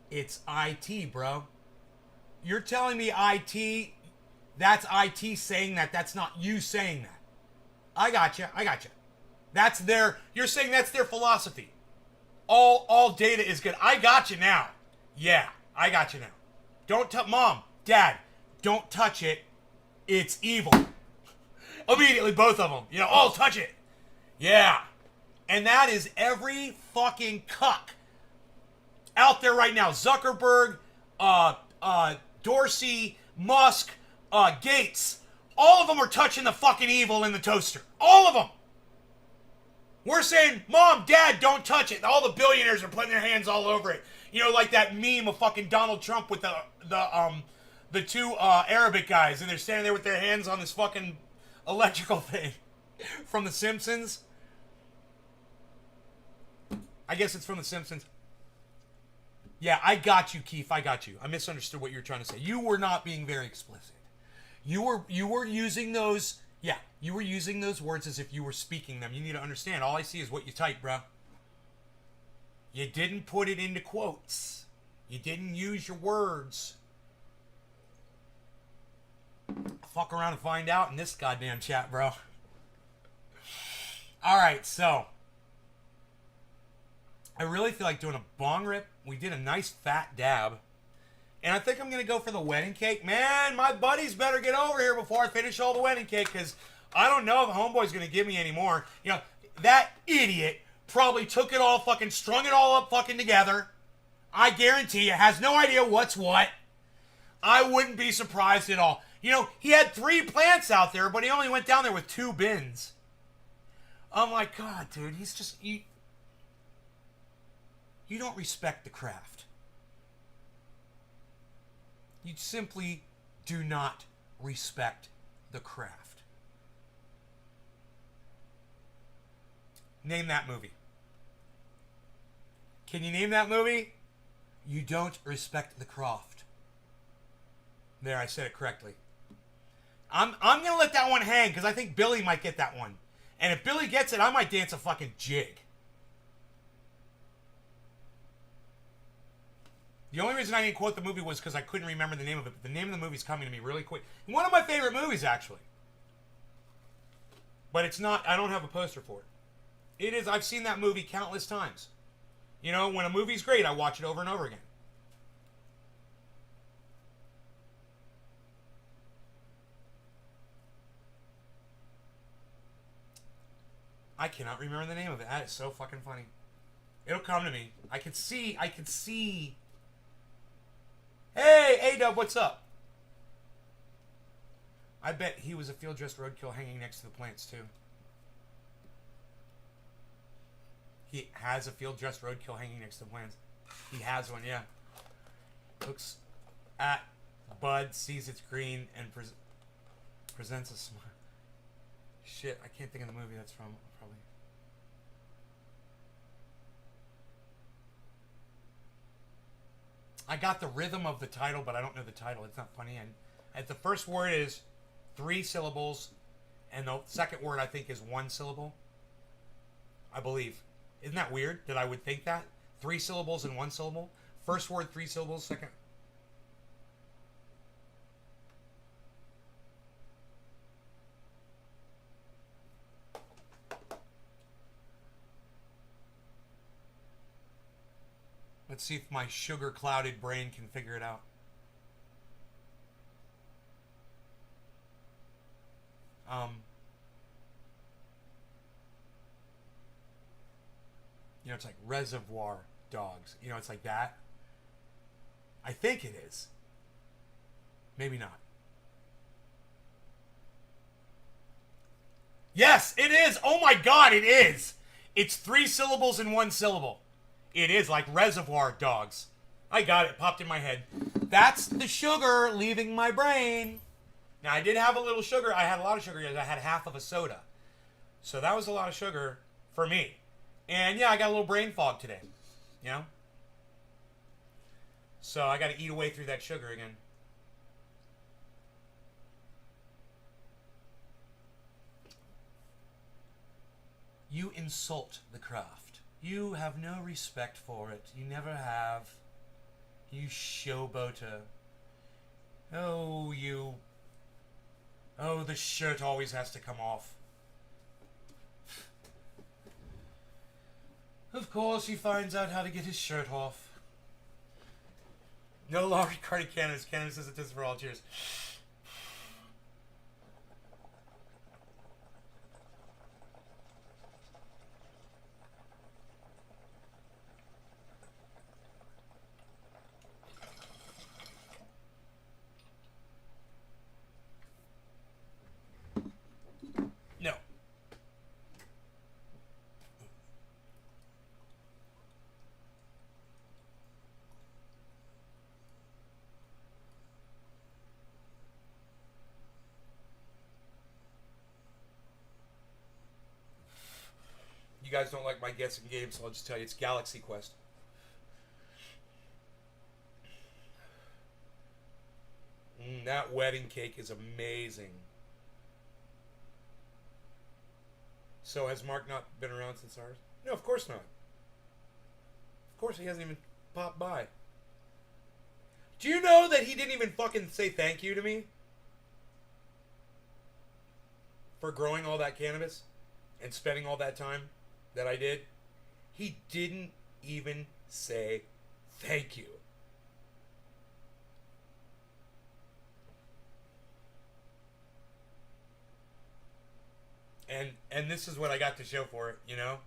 It's IT, bro. You're telling me IT, that's IT saying that, that's not you saying that. I gotcha. That's you're saying that's their philosophy. All data is good. I got you now. Yeah, I got you now. Don't Mom, Dad, don't touch it. It's evil. Immediately, both of them. Oh, touch it. Yeah. And that is every fucking cuck out there right now. Zuckerberg, Dorsey, Musk, Gates. All of them are touching the fucking evil in the toaster. All of them. We're saying, Mom, Dad, don't touch it. All the billionaires are putting their hands all over it. Like that meme of fucking Donald Trump with the two Arabic guys, and they're standing there with their hands on this fucking electrical thing from The Simpsons. I guess it's from The Simpsons. Yeah, I got you, Keith. I got you. I misunderstood what you were trying to say. You were not being very explicit. You were using those. Yeah, you were using those words as if you were speaking them. You need to understand. All I see is what you type, bro. You didn't put it into quotes. You didn't use your words. Fuck around and find out in this goddamn chat, bro. Alright, so. I really feel like doing a bong rip. We did a nice fat dab. And I think I'm going to go for the wedding cake. Man, my buddies better get over here before I finish all the wedding cake, because I don't know if Homeboy's going to give me any more. That idiot probably took it all, fucking strung it all up fucking together, I guarantee you, has no idea what's what. I wouldn't be surprised at all. You know, he had 3 plants out there, but he only went down there with 2 bins. I'm like, God, dude, he's just... You don't respect the craft. You simply do not respect the craft. Name that movie. Can you name that movie? You don't respect the craft. There, I said it correctly. I'm going to let that one hang because I think Billy might get that one. And if Billy gets it, I might dance a fucking jig. The only reason I didn't quote the movie was because I couldn't remember the name of it. But the name of the movie's coming to me really quick. One of my favorite movies, actually. But it's not, I don't have a poster for it. It is, I've seen that movie countless times. You know, when a movie's great, I watch it over and over again. I cannot remember the name of it. That is so fucking funny. It'll come to me. I can see. Hey, A-Dub, what's up? I bet he was a field-dressed roadkill hanging next to the plants, too. He has a field-dressed roadkill hanging next to the plants. He has one, yeah. Looks at Bud, sees it's green, and presents a smile. Shit, I can't think of the movie that's from, probably. I got the rhythm of the title, but I don't know the title. It's not funny. And the first word is 3 syllables, and the second word, I think, is 1 syllable. I believe. Isn't that weird that I would think that? 3 syllables and 1 syllable? First word, 3 syllables, second... Let's see if my sugar-clouded brain can figure it out. You know, it's like Reservoir Dogs. You know, it's like that. I think it is. Maybe not. Yes, it is. Oh my God, it is. It's 3 syllables and 1 syllable. It is like Reservoir Dogs. I got it. It popped in my head. That's the sugar leaving my brain. Now, I did have a little sugar. I had a lot of sugar. I had half of a soda. So that was a lot of sugar for me. And yeah, I got a little brain fog today. You know? So I got to eat away through that sugar again. You insult the craft. You have no respect for it. You never have. You showboater. Oh, you... Oh, the shirt always has to come off. Of course, he finds out how to get his shirt off. No longer regarding cannabis. Cannabis is a test for all. Cheers. No. You guys don't like my guessing game, so I'll just tell you it's Galaxy Quest. That wedding cake is amazing. So has Mark not been around since ours? No, of course not. Of course he hasn't even popped by. Do you know that he didn't even fucking say thank you to me? For growing all that cannabis? And spending all that time that I did? He didn't even say thank you. And this is what I got to show for it, you know?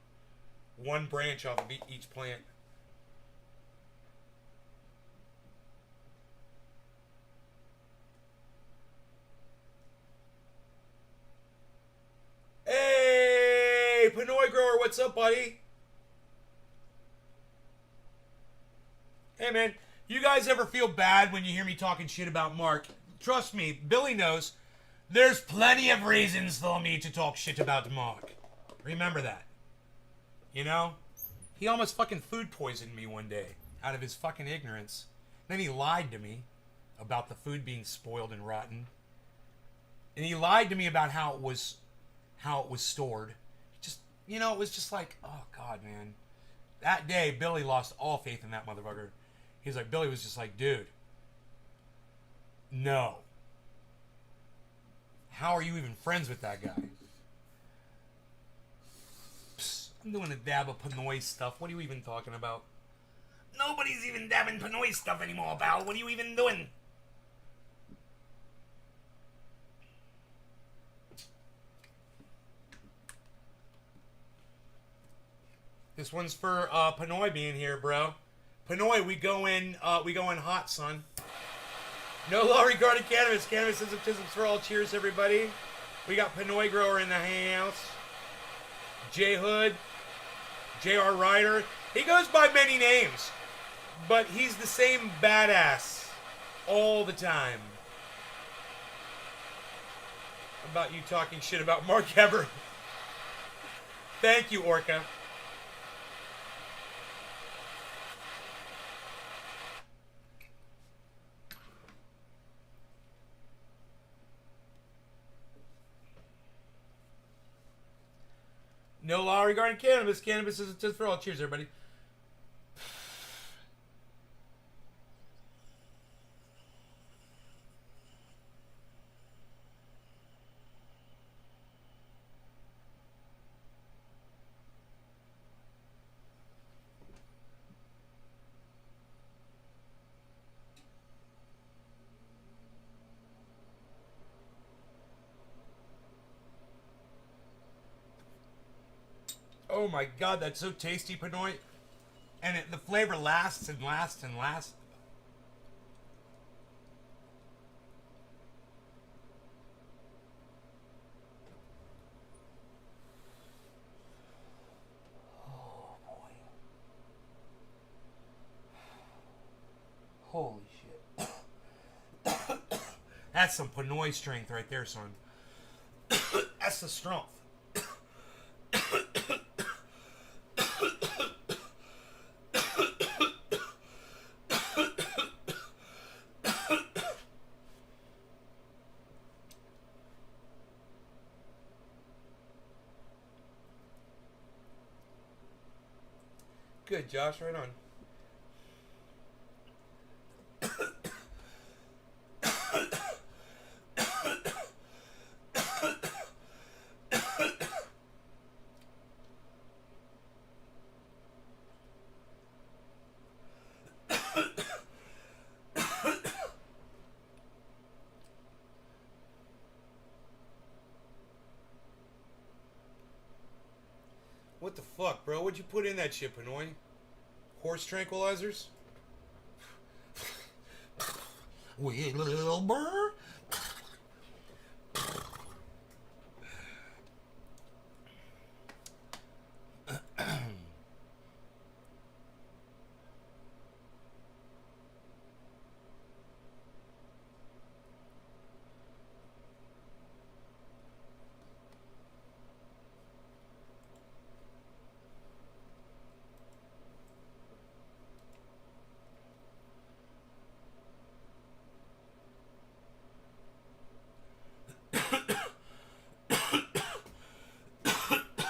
One branch off of each plant. what's up, buddy? Hey, man, you guys ever feel bad when you hear me talking shit about Mark? Trust me, Billy knows. There's plenty of reasons for me to talk shit about Mark. Remember that. You know? He almost fucking food poisoned me one day out of his fucking ignorance. Then he lied to me about the food being spoiled and rotten. And he lied to me about how it was stored. Just, you know, it was just like, oh God, man. That day, Billy lost all faith in that motherfucker. He's like, Billy was just like, dude, no. How are you even friends with that guy? Psst, I'm doing a dab of Pinoy stuff. What are you even talking about? Nobody's even dabbing Pinoy stuff anymore, pal. What are you even doing? This one's for Pinoy being here, bro. Pinoy, we go in hot, son. No law regarding cannabis. Cannabis is for all. Cheers, everybody. We got Pinoy Grower in the house. J Hood. J.R. Ryder. He goes by many names, but he's the same badass all the time. How about you talking shit about Mark Ever? Thank you, Orca. No law regarding cannabis. Cannabis is just for all. Cheers, everybody. Oh my God, that's so tasty, Pinoy. And the flavor lasts and lasts and lasts. Oh boy. Holy shit. That's some Pinoy strength right there, son. That's the strength. Good, Josh. Right on. What the fuck, bro? What'd you put in that shit, Pinoy? Horse tranquilizers? Wilbur?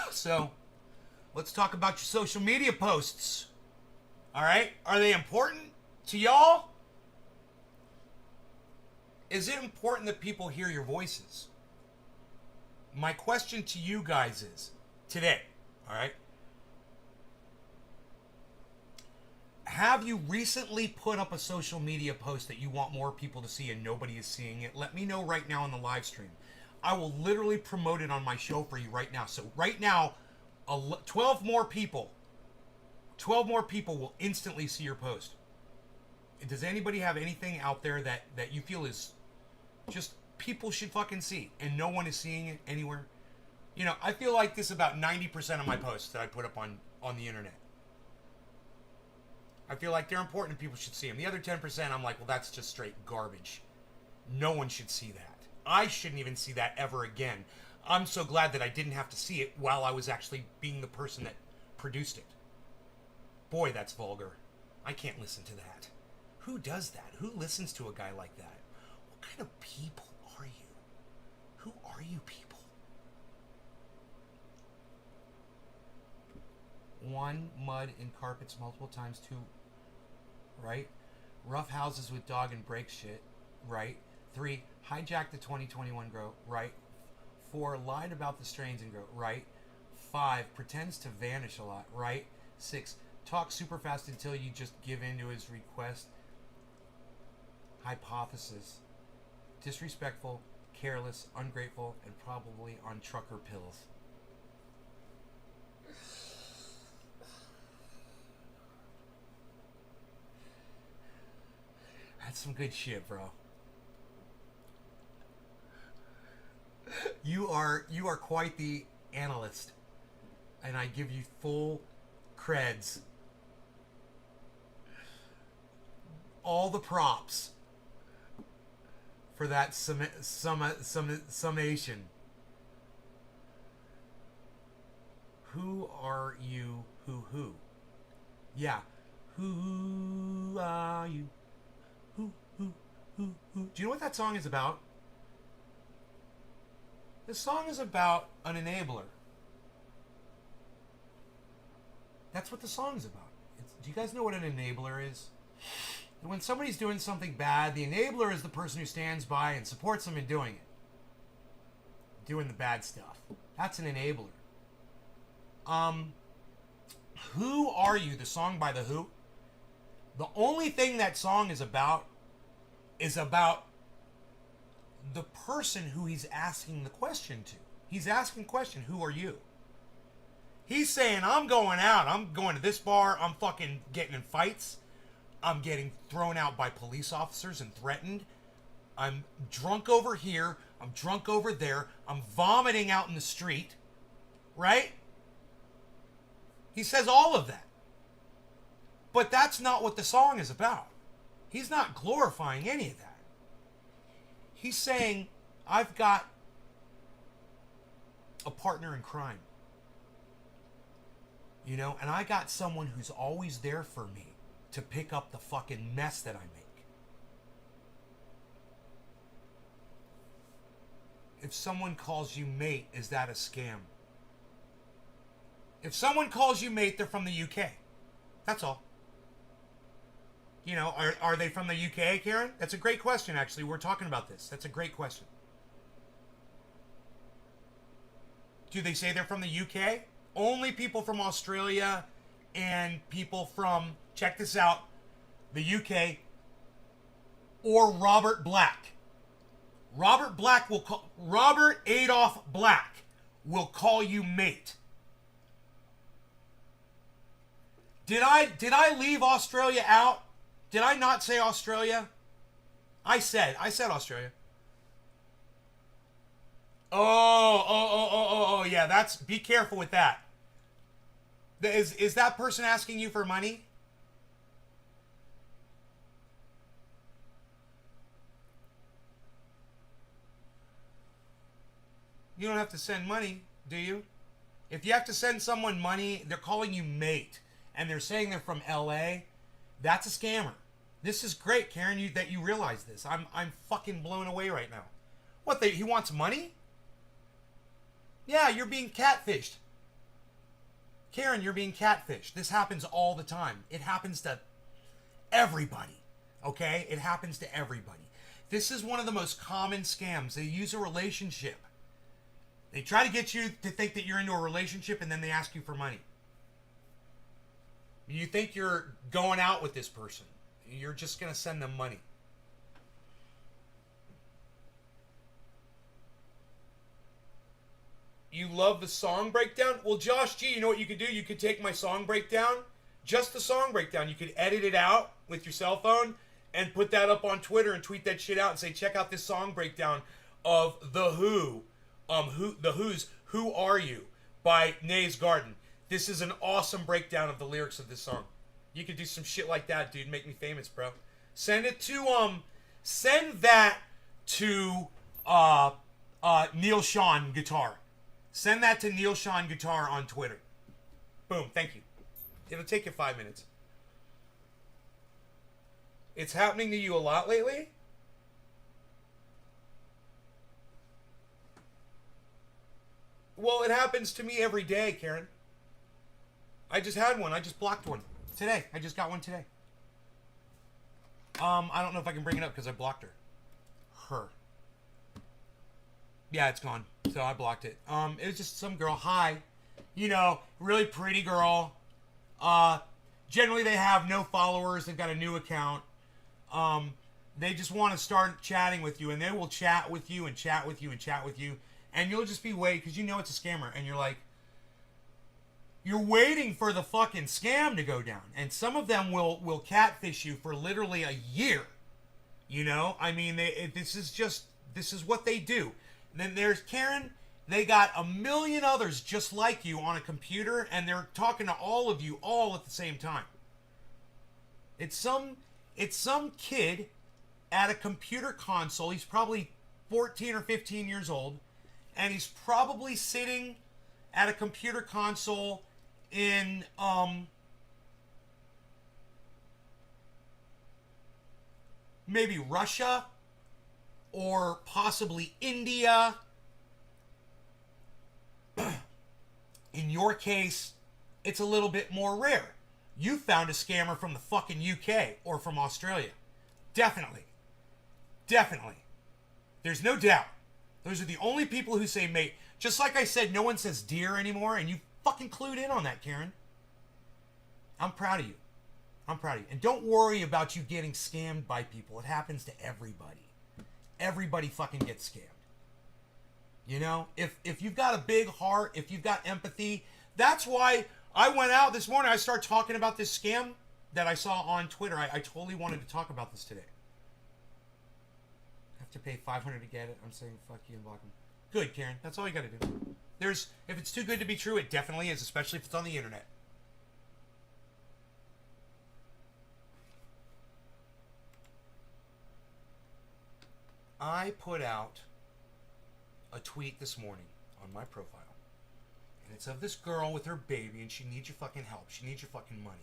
So, let's talk about your social media posts. Alright? Are they important to y'all? Is it important that people hear your voices? My question to you guys is, today, alright? Have you recently put up a social media post that you want more people to see and nobody is seeing it? Let me know right now on the live stream. I will literally promote it on my show for you right now. So right now, 12 more people will instantly see your post. Does anybody have anything out there that you feel is just people should fucking see and no one is seeing it anywhere? You know, I feel like this about 90% of my posts that I put up on the internet. I feel like they're important and people should see them. The other 10%, I'm like, well, that's just straight garbage. No one should see that. I shouldn't even see that ever again. I'm so glad that I didn't have to see it while I was actually being the person that produced it. Boy, that's vulgar. I can't listen to that. Who does that? Who listens to a guy like that? What kind of people are you? Who are you people? 1, mud and carpets multiple times. 2, right? Rough houses with dog and break shit, right? 3, hijack the 2021 grow, right? 4, lied about the strains and grow, right? 5, pretends to vanish a lot, right? 6, talk super fast until you just give in to his request. Hypothesis. Disrespectful, careless, ungrateful, and probably on trucker pills. That's some good shit, bro. You are quite the analyst, and I give you full creds. All the props for that summation. Who are you? Who? Yeah. Who are you? Who? Do you know what that song is about? This song is about an enabler. That's what the song's about. Do you guys know what an enabler is? When somebody's doing something bad, the enabler is the person who stands by and supports them in doing it. Doing the bad stuff. That's an enabler. Who Are You? The song by The Who. The only thing that song is about the person who he's asking the question to. He's asking the question, who are you? He's saying, I'm going out. I'm going to this bar. I'm fucking getting in fights. I'm getting thrown out by police officers and threatened. I'm drunk over here. I'm drunk over there. I'm vomiting out in the street. Right? He says all of that. But that's not what the song is about. He's not glorifying any of that. He's saying, I've got a partner in crime. You know, and I got someone who's always there for me to pick up the fucking mess that I make. If someone calls you mate, is that a scam? If someone calls you mate, they're from the UK. That's all. You know, are they from the UK, Karen? That's a great question, actually. We're talking about this. That's a great question. Do they say they're from the UK? Only people from Australia and people from, check this out, the UK or Robert Black. Robert Adolf Black will call you mate. Did I leave Australia out? Did I not say Australia? I said Australia. Oh, yeah, be careful with that. Is that person asking you for money? You don't have to send money, do you? If you have to send someone money, they're calling you mate, and they're saying they're from LA, that's a scammer. This is great, Karen, that you realize this. I'm fucking blown away right now. What, he wants money? Yeah, you're being catfished. Karen, you're being catfished. This happens all the time. It happens to everybody. Okay? It happens to everybody. This is one of the most common scams. They use a relationship. They try to get you to think that you're into a relationship, and then they ask you for money. You think you're going out with this person. You're just going to send them money. You love the song breakdown? Well, Josh G, you know what you could do? You could take my song breakdown, just the song breakdown. You could edit it out with your cell phone and put that up on Twitter and tweet that shit out and say, check out this song breakdown of The Who. The Who's Who Are You by Nays Garden. This is an awesome breakdown of the lyrics of this song. You could do some shit like that, dude. Make me famous, bro. Send it to, send that to, Neil Sean Guitar. Send that to Neil Sean Guitar on Twitter. Boom, thank you. It'll take you 5 minutes. It's happening to you a lot lately? Well, it happens to me every day, Karen. I just had one. I just blocked one. Today. I just got one today. I don't know if I can bring it up because I blocked her. Her. Yeah, it's gone. So I blocked it. It was just some girl. Hi. You know, really pretty girl. Generally they have no followers. They've got a new account. They just want to start chatting with you, and they will chat with you and chat with you and chat with you, and you'll just be waiting because you know it's a scammer, and you're like, you're waiting for the fucking scam to go down, and some of them will catfish you for literally a year. You know, I mean, this is what they do. And then there's Karen. They got a million others just like you on a computer, and they're talking to all of you all at the same time. It's some kid at a computer console. He's probably 14 or 15 years old, and he's probably sitting at a computer console in maybe Russia or possibly India. In your case, it's a little bit more rare. You found a scammer from the fucking UK or from Australia. Definitely. Definitely. There's no doubt. Those are the only people who say mate. Just like I said, no one says dear anymore, and you fucking clued in on that, Karen. I'm proud of you. I'm proud of you. And don't worry about you getting scammed by people. It happens to everybody. Everybody fucking gets scammed. You know, if you've got a big heart, if you've got empathy, that's why I went out this morning. I started talking about this scam that I saw on Twitter. I totally wanted to talk about this today. I have to pay $500 to get it. I'm saying fuck you and block them. Good, Karen. That's all you got to do. If it's too good to be true, it definitely is, especially if it's on the internet. I put out a tweet this morning on my profile, and it's of this girl with her baby, and she needs your fucking help. She needs your fucking money.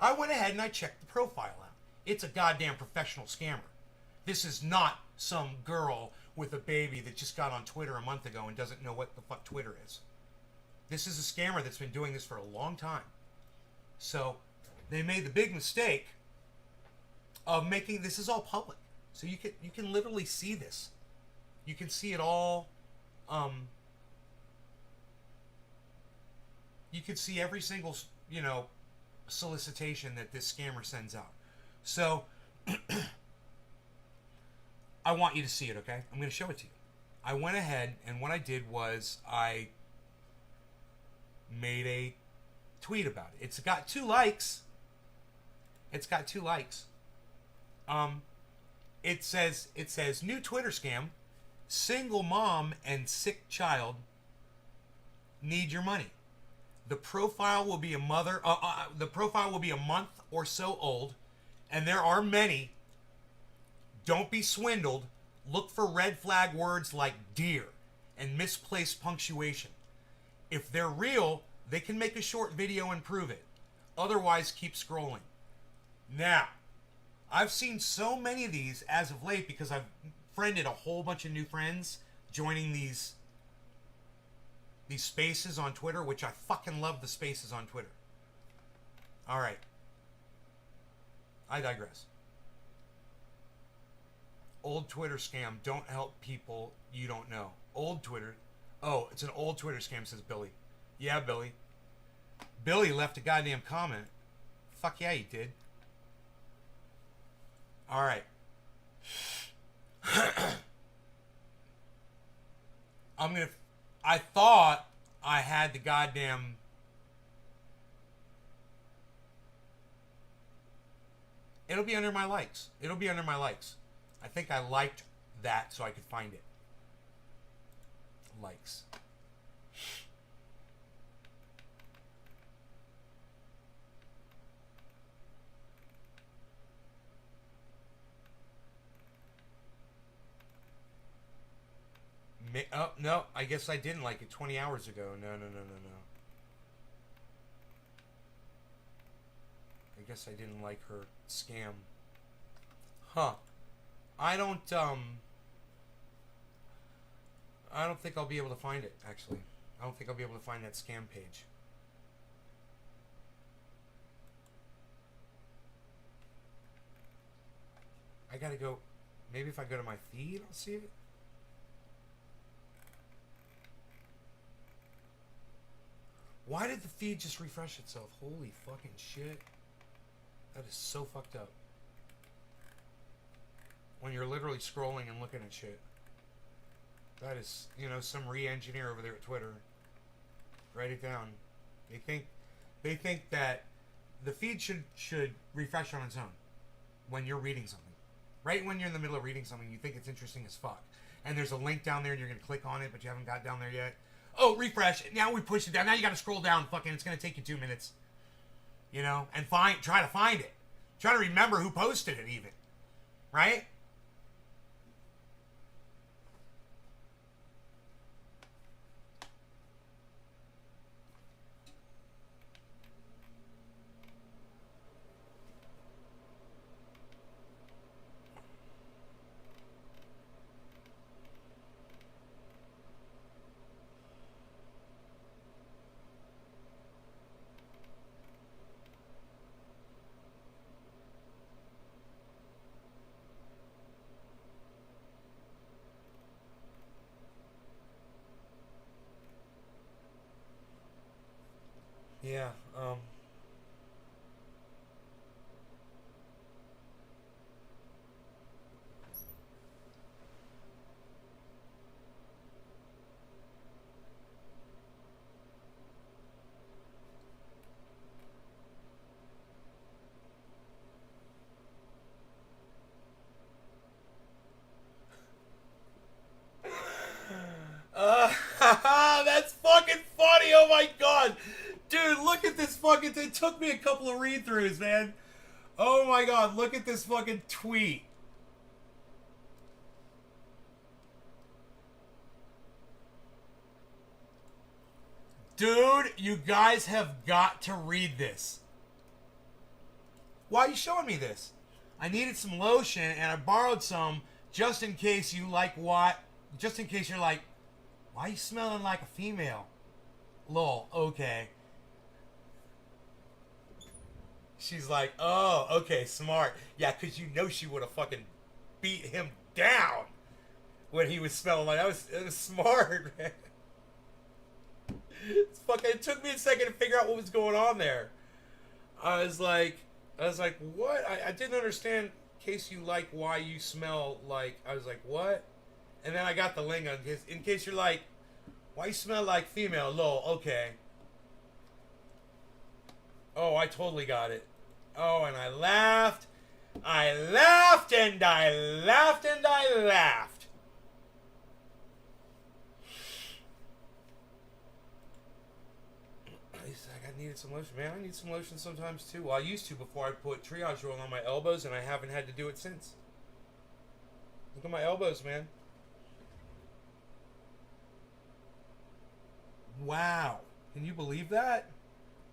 I went ahead and I checked the profile out. It's a goddamn professional scammer. This is not some girl with a baby that just got on Twitter a month ago and doesn't know what the fuck Twitter is. This is a scammer that's been doing this for a long time. So they made the big mistake of making this is all public. So you can literally see this. You can see it all. You can see every single, solicitation that this scammer sends out. So I want you to see it, okay? I'm going to show it to you. I went ahead, and what I did was I made a tweet about it. It's got 2 likes. It says new Twitter scam. Single mom and sick child need your money. The profile will be a month or so old, and there are many. Don't be swindled. Look for red flag words like dear and misplaced punctuation. If they're real, they can make a short video and prove it. Otherwise, keep scrolling. Now, I've seen so many of these as of late because I've friended a whole bunch of new friends joining these spaces on Twitter, which I fucking love the spaces on Twitter. All right. I digress. Old Twitter scam. Don't help people you don't know. Old Twitter. Oh, it's an old Twitter scam, says Billy. Yeah, Billy. Billy left a goddamn comment. Fuck yeah, he did. All right. I thought I had the goddamn. It'll be under my likes. I think I liked that so I could find it. Likes. Oh, no, I guess I didn't like it 20 hours ago. No, no, no, no, no. I guess I didn't like her scam. Huh. I don't think I'll be able to find it, actually. I don't think I'll be able to find that scam page. I gotta go. Maybe if I go to my feed, I'll see it. Why did the feed just refresh itself? Holy fucking shit. That is so fucked up. When you're literally scrolling and looking at shit. That is, you know, some re-engineer over there at Twitter. Write it down. They think that the feed should refresh on its own when you're reading something. Right when you're in the middle of reading something, you think it's interesting as fuck. And there's a link down there and you're going to click on it, but you haven't got down there yet. Oh, refresh. Now we push it down. Now you got to scroll down. Fucking, it's going to take you 2 minutes. You know? And try to find it. Try to remember who posted it even. Right? Yeah, that's fucking funny. Oh my god. Dude, look at this fucking thing. It took me a couple of read-throughs, man. Oh my god, look at this fucking tweet. Dude, you guys have got to read this. Why are you showing me this? I needed some lotion and I borrowed some just in case you like what? Just in case you're like, why are you smelling like a female? Lol, okay. She's like, oh, okay, smart. Yeah, because you know she would have fucking beat him down when he was smelling like it was smart, man. It's fucking, it took me a second to figure out what was going on there. I was like, what? I didn't understand. In case you like why you smell like, I was like, what? And then I got the lingo. In case you're like, why you smell like female? Lol, okay. Oh, I totally got it. Oh, and I laughed. I laughed and I laughed and I laughed. I needed some lotion. Man, I need some lotion sometimes too. Well, I used to before I put triage oil on my elbows, and I haven't had to do it since. Look at my elbows, man. Wow. Can you believe that?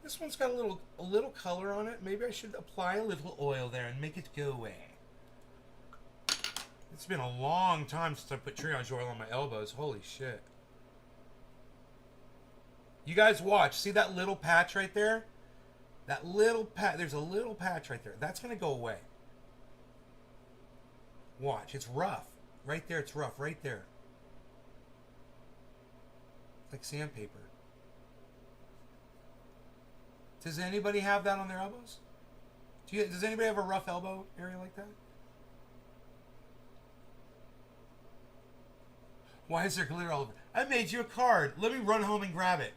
This one's got a little color on it. Maybe I should apply a little oil there and make it go away. It's been a long time since I put triage oil on my elbows. Holy shit. You guys watch. See that little patch right there? That little patch. There's a little patch right there. That's going to go away. Watch. It's rough. Right there. It's rough. Right there. It's like sandpaper. Does anybody have that on their elbows? Does anybody have a rough elbow area like that? Why is there glitter all over? I made you a card. Let me run home and grab it.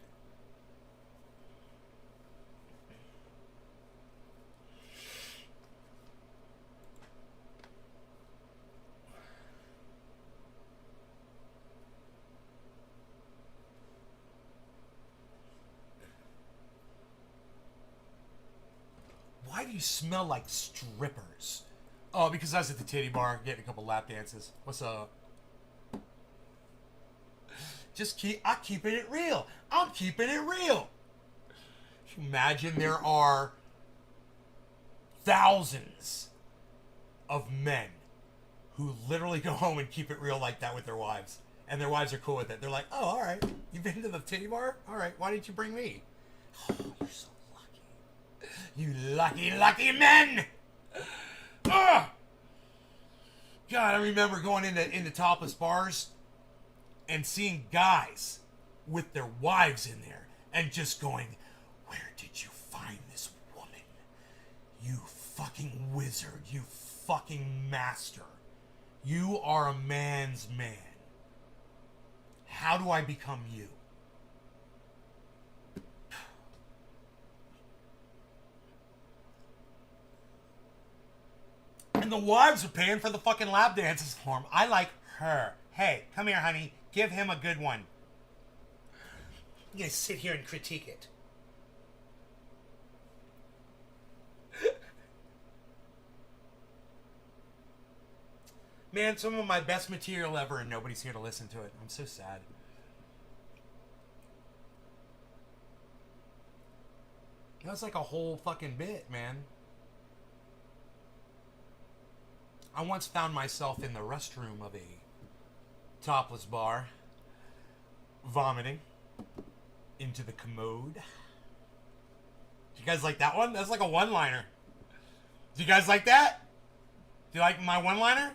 Why do you smell like strippers? Oh, because I was at the titty bar getting a couple lap dances. What's up? I'm keeping it real. I'm keeping it real. Imagine there are thousands of men who literally go home and keep it real like that with their wives. And their wives are cool with it. They're like, oh, all right. You've been to the titty bar? All right. Why didn't you bring me? Oh, you're so lucky. You lucky, lucky men. Ugh. God, I remember going into topless bars and seeing guys with their wives in there and just going, where did you find this woman? You fucking wizard. You fucking master. You are a man's man. How do I become you? And the wives are paying for the fucking lap dances for him. I like her. Hey, come here, honey. Give him a good one. I'm gonna sit here and critique it. Man, some of my best material ever, and nobody's here to listen to it. I'm so sad. That was like a whole fucking bit, man. I once found myself in the restroom of a topless bar, vomiting into the commode. You guys like that one? That's like a one-liner. Do you guys like that? Do you like my one-liner?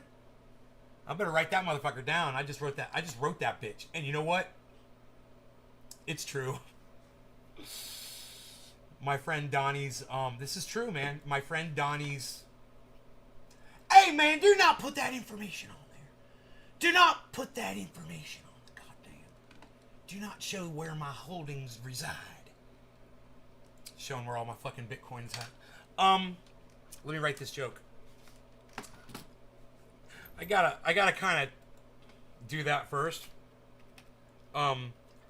I better write that motherfucker down. I just wrote that bitch. And you know what? It's true. My friend Donnie's, this is true, man. My friend Donnie's, hey, man, do not put that information on there. Do not put that information on the goddamn. Do not show where my holdings reside. Showing where all my fucking Bitcoin's at. Let me write this joke. I gotta kind of do that first.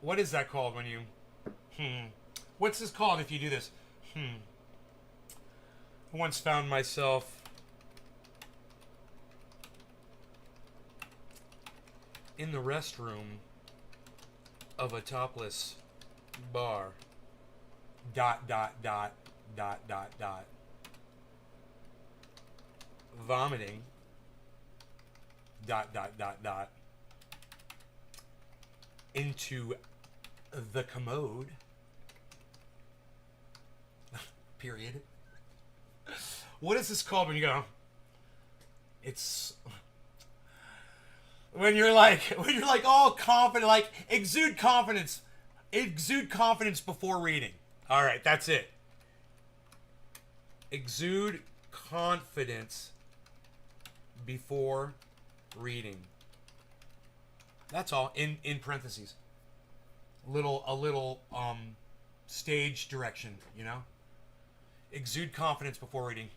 What is that called when you, what's this called if you do this? I once found myself in the restroom of a topless bar. ... Vomiting. ... Into the commode. Period. What is this called when you go? It's when you're like all confident, like exude confidence before reading. All right, that's it. Exude confidence before reading. That's all. In parentheses. A little stage direction, you know? Exude confidence before reading.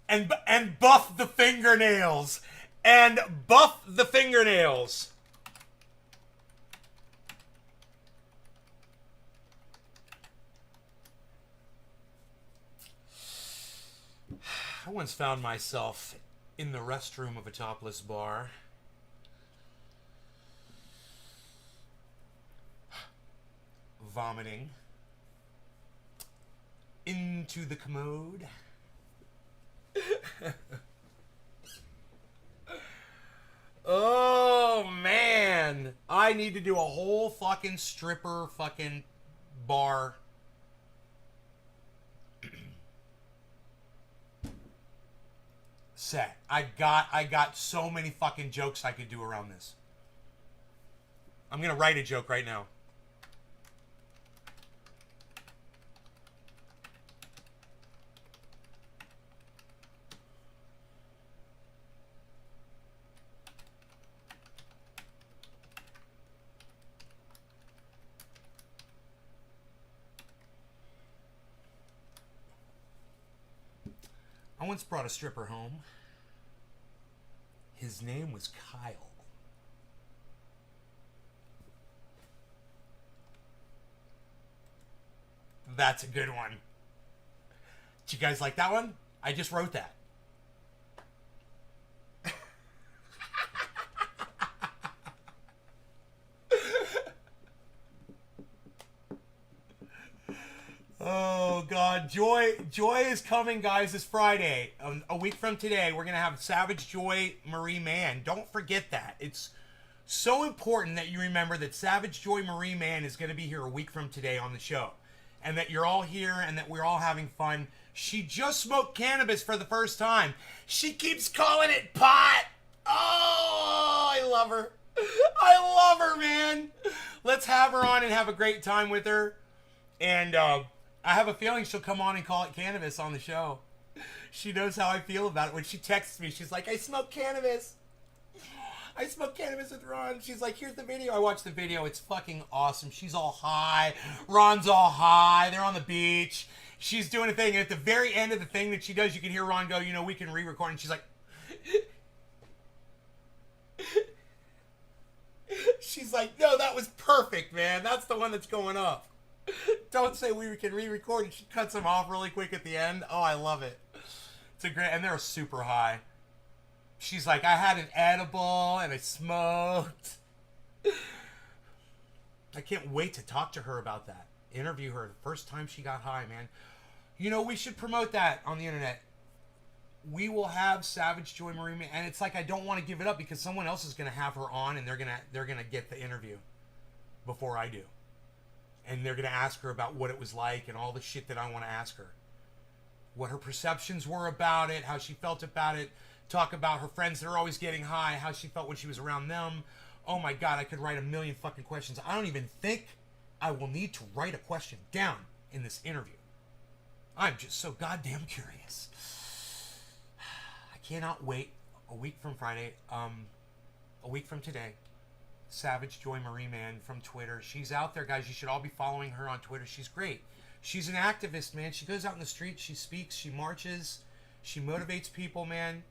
And buff the fingernails. And buff the fingernails. I once found myself in the restroom of a topless bar. Vomiting into the commode. Oh, man. I need to do a whole fucking stripper fucking bar. Set. I got so many fucking jokes I could do around this. I'm gonna write a joke right now. I once brought a stripper home. His name was Kyle. That's a good one. Did you guys like that one? I just wrote that. Oh God, Joy is coming, guys. This Friday, a week from today, we're gonna have Savage Joy Marie Mann. Don't forget that. It's so important that you remember that Savage Joy Marie Mann is gonna be here a week from today on the show, and that you're all here and that we're all having fun. She just smoked cannabis for the first time. She keeps calling it pot. Oh, I love her. I love her, man. Let's have her on and have a great time with her. And I have a feeling she'll come on and call it cannabis on the show. She knows how I feel about it. When she texts me, she's like, I smoke cannabis. I smoke cannabis with Ron. She's like, here's the video. I watched the video. It's fucking awesome. She's all high. Ron's all high. They're on the beach. She's doing a thing. And at the very end of the thing that she does, you can hear Ron go, you know, we can re-record. And she's like... She's like, no, that was perfect, man. That's the one that's going up. Don't say we can re-record. And she cuts them off really quick at the end. Oh, I love it. It's a great... And they're super high. She's like, I had an edible and I smoked. I can't wait to talk to her about that. Interview her the first time she got high, man. You know, we should promote that on the internet. We will have Savage Joy Marie Mann, and it's like I don't want to give it up because someone else is going to have her on, and they're gonna get the interview before I do, and they're gonna ask her about what it was like and all the shit that I want to ask her, what her perceptions were about it, how she felt about it, talk about her friends that are always getting high, how she felt when she was around them. Oh my God, I could write a million fucking questions. I don't even think I will need to write a question down in this interview. I'm just so goddamn curious. I cannot wait. A week from Friday, a week from today, Savage Joy Marie Mann from Twitter. She's out there, guys. You should all be following her on Twitter. She's great. She's an activist, man. She goes out in the streets. She speaks. She marches. She motivates people, man.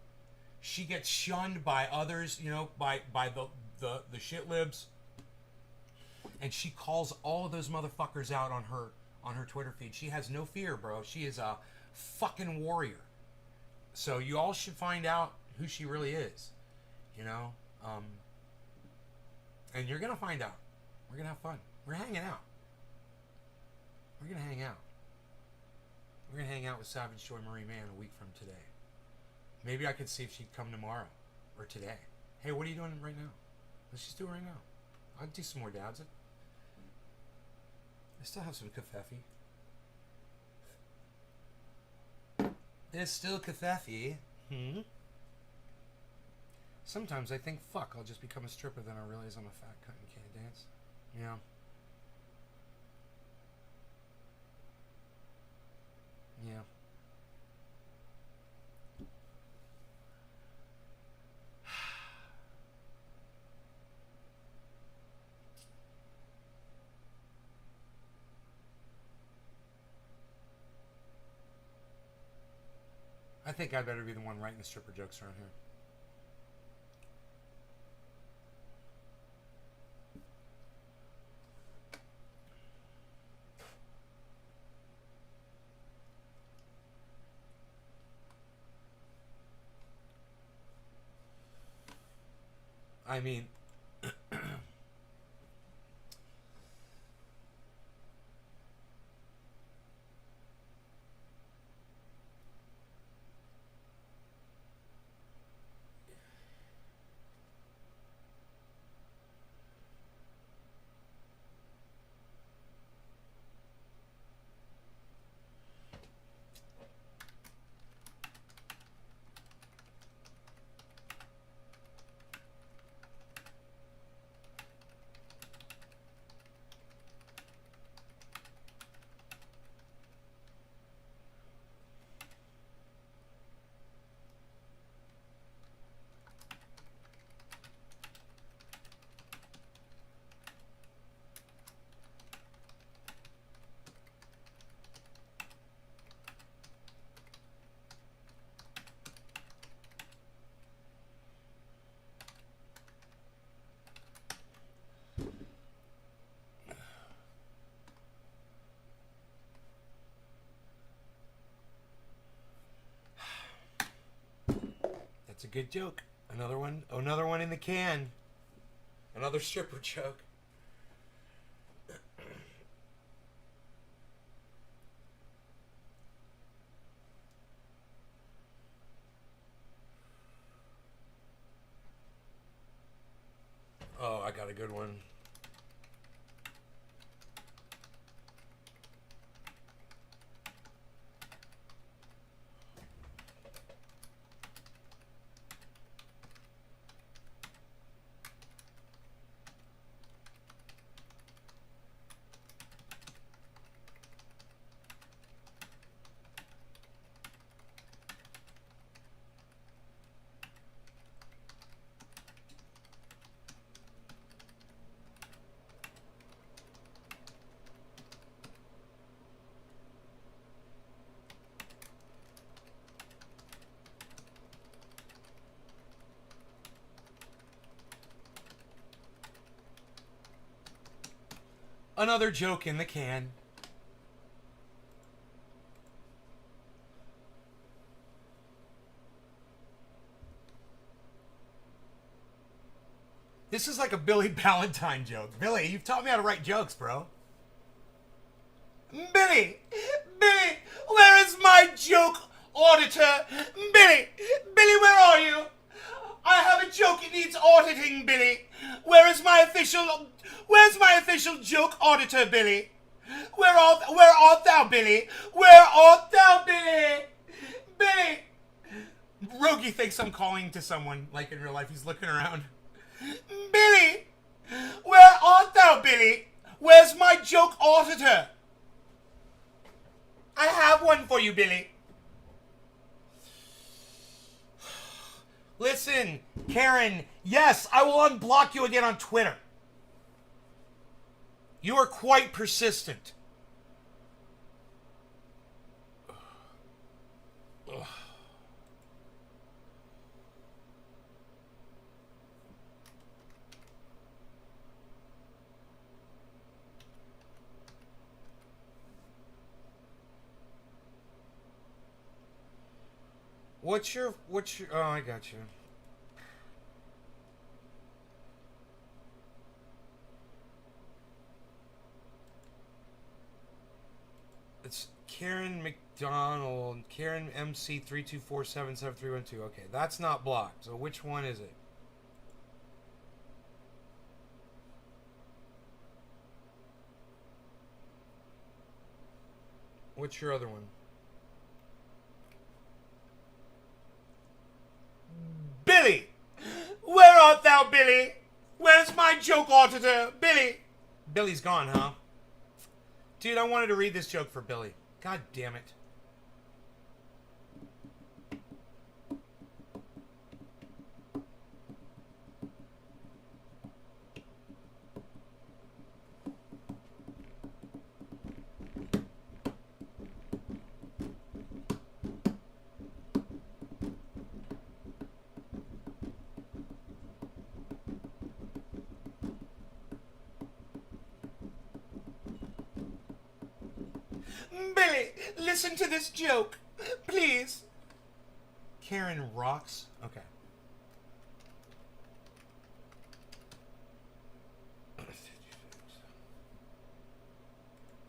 She gets shunned by others, you know, by the shit libs. And she calls all of those motherfuckers out on her Twitter feed. She has no fear, bro. She is a fucking warrior. So you all should find out who she really is, you know. And you're gonna find out. We're gonna have fun. We're hanging out. We're gonna hang out. We're gonna hang out with Savage Joy Marie Mann a week from today. Maybe I could see if she'd come tomorrow or today. Hey, what are you doing right now? Let's just do it right now. I'll do some more dabs. I still have some kafefe. There's still kafefe. Sometimes I think, fuck, I'll just become a stripper, then I realize I'm a fat cunt and can't dance. Yeah. Yeah. I think I better be the one writing the stripper jokes around here. I mean, that's a good joke. Another one in the can. Another stripper joke. good one. Another joke in the can. This is like a Billy Ballantyne joke. Billy, you've taught me how to write jokes, bro. Billy, where is my joke auditor? Billy, where are you? I have a joke, it needs auditing, Billy. Where's my official joke auditor, Billy? Where art thou, Billy? Where art thou, Billy? Billy! Rogie thinks I'm calling to someone, like in real life. He's looking around. Billy! Where art thou, Billy? Where's my joke auditor? I have one for you, Billy. Listen, Karen, yes, I will unblock you again on Twitter. You are quite persistent. Ugh. What's your, oh, I got you. It's Karen McDonald, Karen MC 324777312. Okay, that's not blocked. So which one is it? What's your other one? Billy! Where art thou, Billy? Where's my joke auditor? Billy! Billy's gone, huh? Dude, I wanted to read this joke for Billy. God damn it. Billy, listen to this joke. Please. Karen rocks? Okay.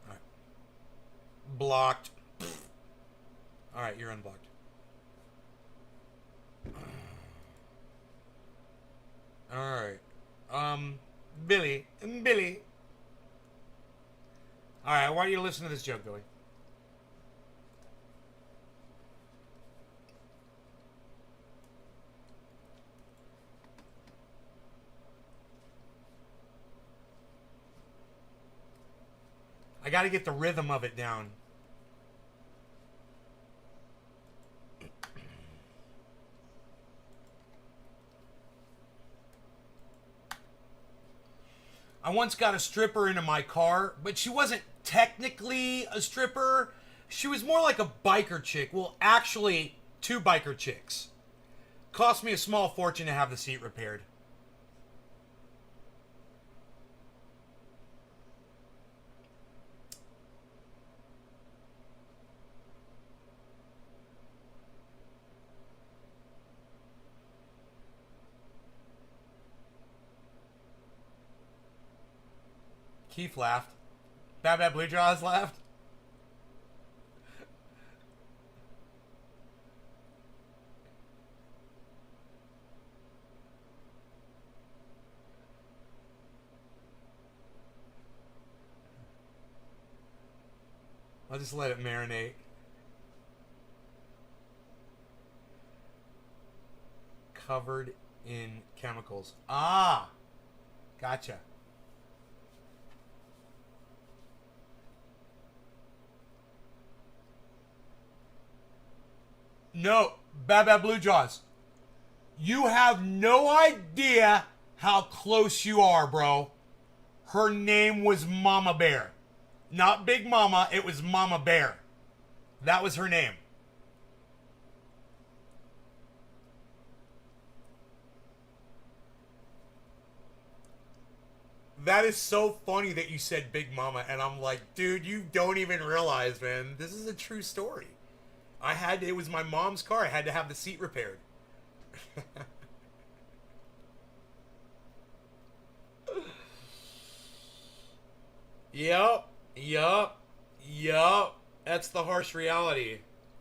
Alright. Blocked. Alright, you're unblocked. Alright. Billy. Alright, I want you to listen to this joke, Billy. I gotta get the rhythm of it down. I once got a stripper into my car, but she wasn't technically a stripper. She was more like a biker chick. Well, actually, two biker chicks. Cost me a small fortune to have the seat repaired. Keith laughed. Bad Blue Jaws laughed. I'll just let it marinate. Covered in chemicals. Ah! Gotcha. No, Baba Blue Jaws. You have no idea how close you are, bro. Her name was Mama Bear. Not Big Mama, it was Mama Bear. That was her name. That is so funny that you said Big Mama, and I'm like, dude, you don't even realize, man. This is a true story. It was my mom's car. I had to have the seat repaired. Yup. That's the harsh reality.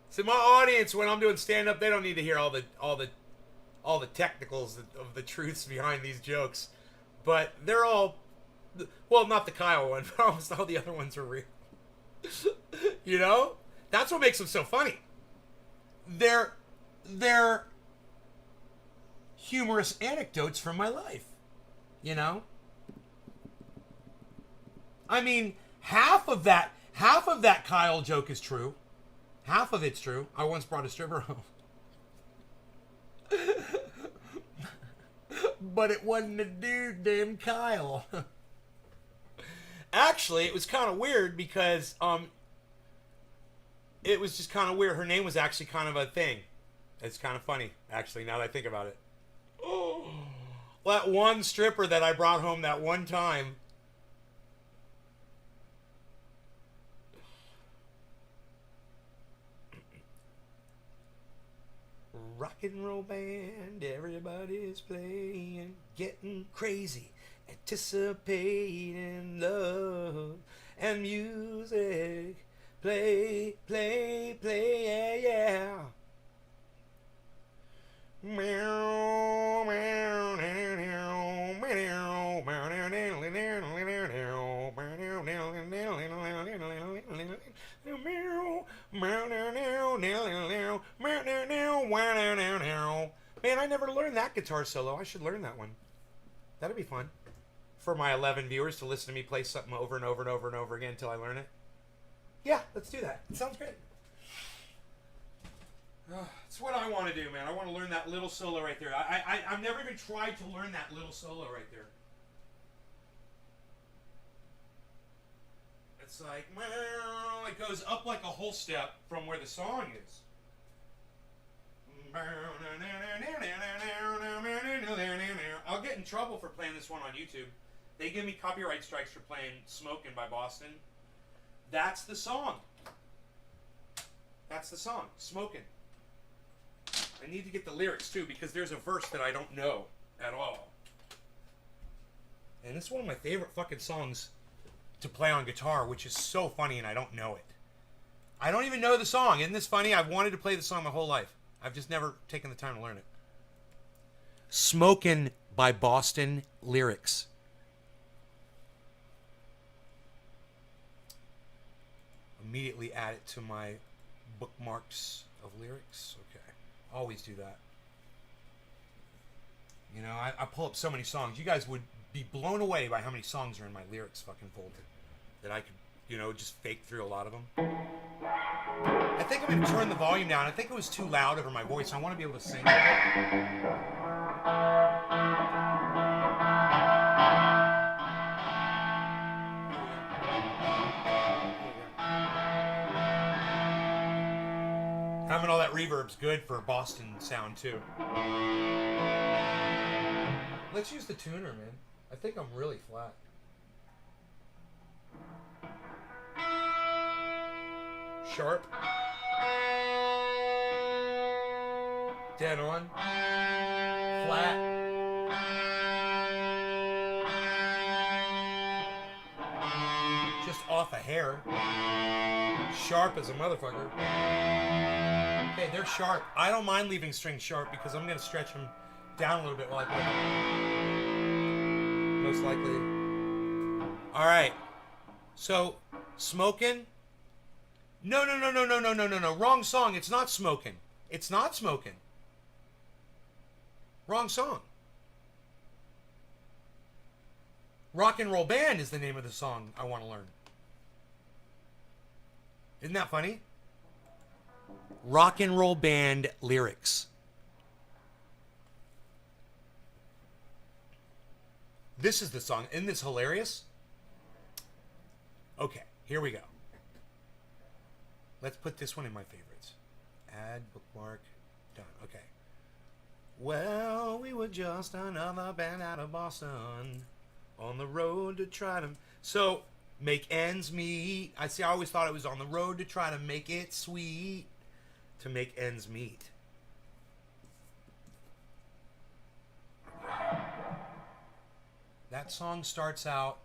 So my audience, when I'm doing stand-up, they don't need to hear all the technicals of the truths behind these jokes. But they're all, well, not the Kyle one, but almost all the other ones are real. You know? That's what makes them so funny. They're humorous anecdotes from my life. You know? I mean, half of that Kyle joke is true. Half of it's true. I once brought a stripper home. But it wasn't a dude named Kyle. Actually, it was kind of weird because it was just kind of weird. Her name was actually kind of a thing. It's kind of funny, actually, now that I think about it. Oh, that one stripper that I brought home that one time. Rock and roll band, everybody's playing, getting crazy, anticipating love and music. Play, yeah, yeah. Man, I never learned that guitar solo. I should learn that one. That'd be fun. For my 11 viewers to listen to me play something over and over and over and over again until I learn it. Yeah, let's do that. It sounds great. It's what I want to do, man. I want to learn that little solo right there. I've never even tried to learn that little solo right there. It's like, well, it goes up like a whole step from where the song is. I'll get in trouble for playing this one on YouTube. They give me copyright strikes for playing Smokin' by Boston. That's the song. That's the song, Smokin'. I need to get the lyrics too because there's a verse that I don't know at all. And it's one of my favorite fucking songs to play on guitar, which is so funny and I don't know it. I don't even know the song. Isn't this funny? I've wanted to play the song my whole life. I've just never taken the time to learn it. Smokin' by Boston Lyrics. Immediately add it to my bookmarks of lyrics. Okay. Always do that. You know, I pull up so many songs. You guys would be blown away by how many songs are in my lyrics fucking folder. That I could, you know, just fake through a lot of them. I think I'm going to turn the volume down. I think it was too loud over my voice. I want to be able to sing. Having all that reverb's good for Boston sound too. Let's use the tuner, man. I think I'm really flat. Sharp. Dead on. Flat. Just off a hair. Sharp as a motherfucker. Okay, they're sharp. I don't mind leaving strings sharp because I'm going to stretch them down a little bit while I play. Most likely. Alright. So, Smokin'. No, no, no, no, no, no, no, no, no. Wrong song. It's not Smoking. It's not Smoking. Wrong song. Rock and Roll Band is the name of the song I want to learn. Isn't that funny? Rock and Roll Band lyrics. This is the song. Isn't this hilarious? Okay, here we go. Let's put this one in my favorites. Add, bookmark, done. Okay. Well, we were just another band out of Boston on the road to try to... So, make ends meet. I always thought it was on the road to try to make it sweet. To make ends meet. That song starts out...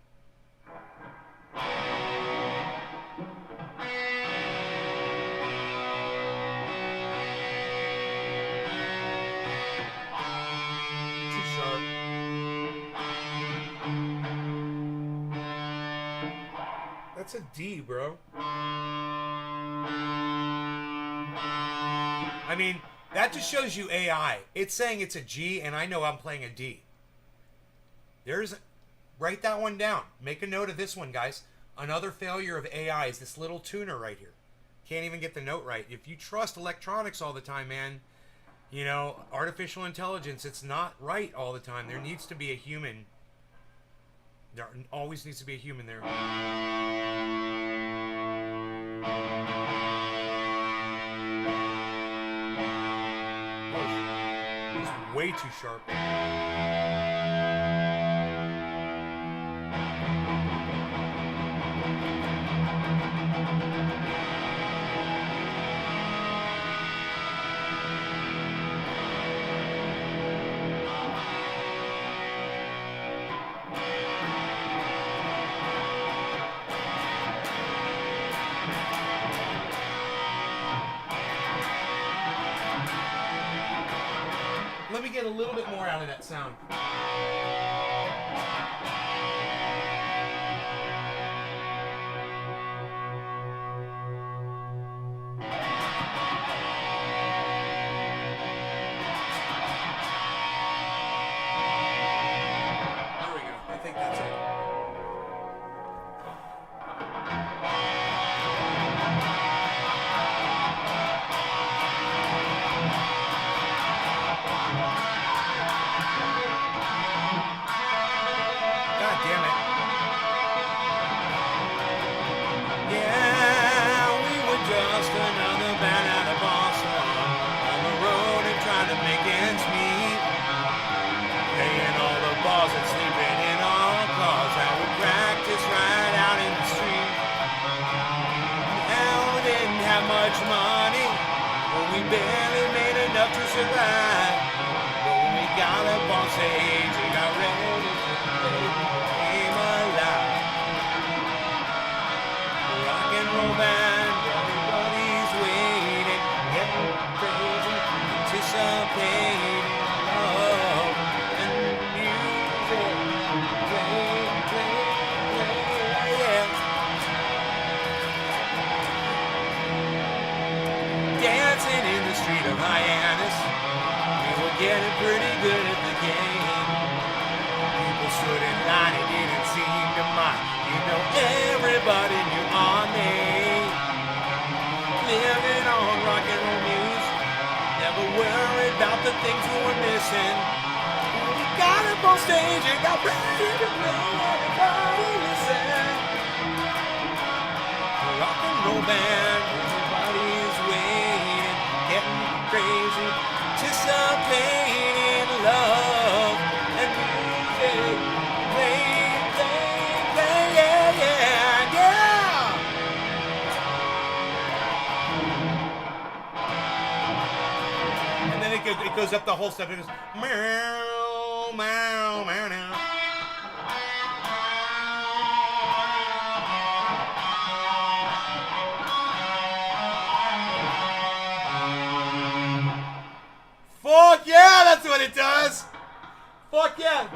That's a D, bro. I mean, that just shows you AI. It's saying it's a G, and I know I'm playing a D. Write that one down. Make a note of this one, guys. Another failure of AI is this little tuner right here. Can't even get the note right. If you trust electronics all the time, man, you know, artificial intelligence, it's not right all the time. There needs to be a human. There always needs to be a human there. He's way too sharp. Let me get a little bit more out of that sound. There we go. I think that's it. Money, but we barely made enough to survive. But when we got up on stage, we got ready to came alive. Rock and roll band, everybody's waiting, getting crazy, anticipating love and music. Play, yeah. Dancing in the street of Hyannis, we were getting pretty good at the game. People stood in line, it didn't seem to mind. You know, everybody knew our name. Living on rock and roll music, never worried about the things we were missing. We got up on stage and got ready to play, everybody listen. Rock and roll band, everybody's waiting, getting crazy, anticipating love and music. Play, yeah, yeah, yeah. And then it goes up the whole step. It goes meow, meow, meow, meow. Fuck yeah, that's what it does. Fuck yeah.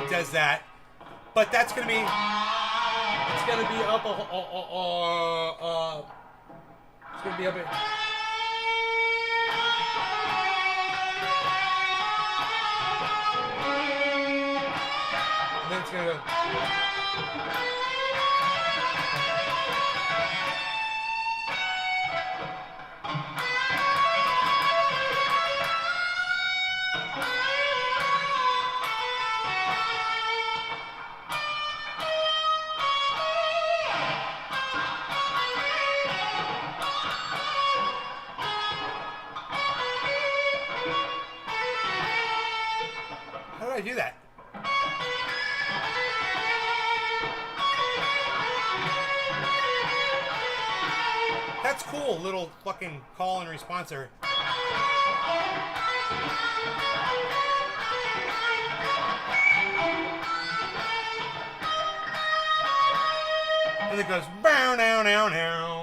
it does that. But that's gonna be, it's gonna be up it's gonna be up at, and then it's gonna go. How do I do that? That's cool, little fucking call and response there. And it goes bow now now now.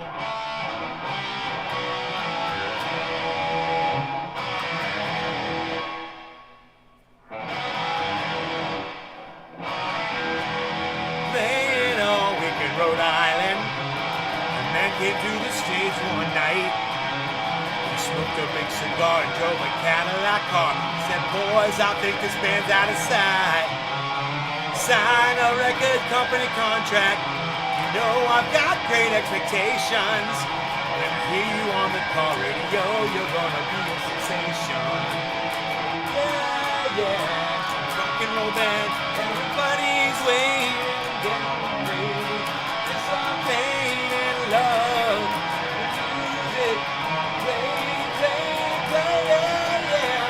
Laying on Wicked, Rhode Island. A man came to the stage one night. He smoked a big cigar and drove a Cadillac car. He said, boys, I think this band's out of sight. Sign a record company contract. You know I've got great expectations. When I hear you on the car radio, you're gonna be a sensation. Yeah, yeah, rock and roll band. Everybody's waiting, getting ready. It's our pain and love. Music, play, yeah, yeah.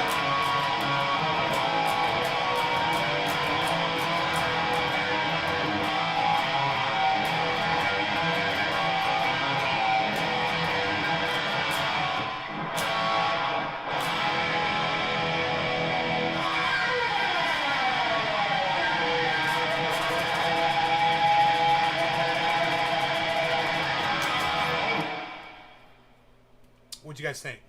What'd you guys think?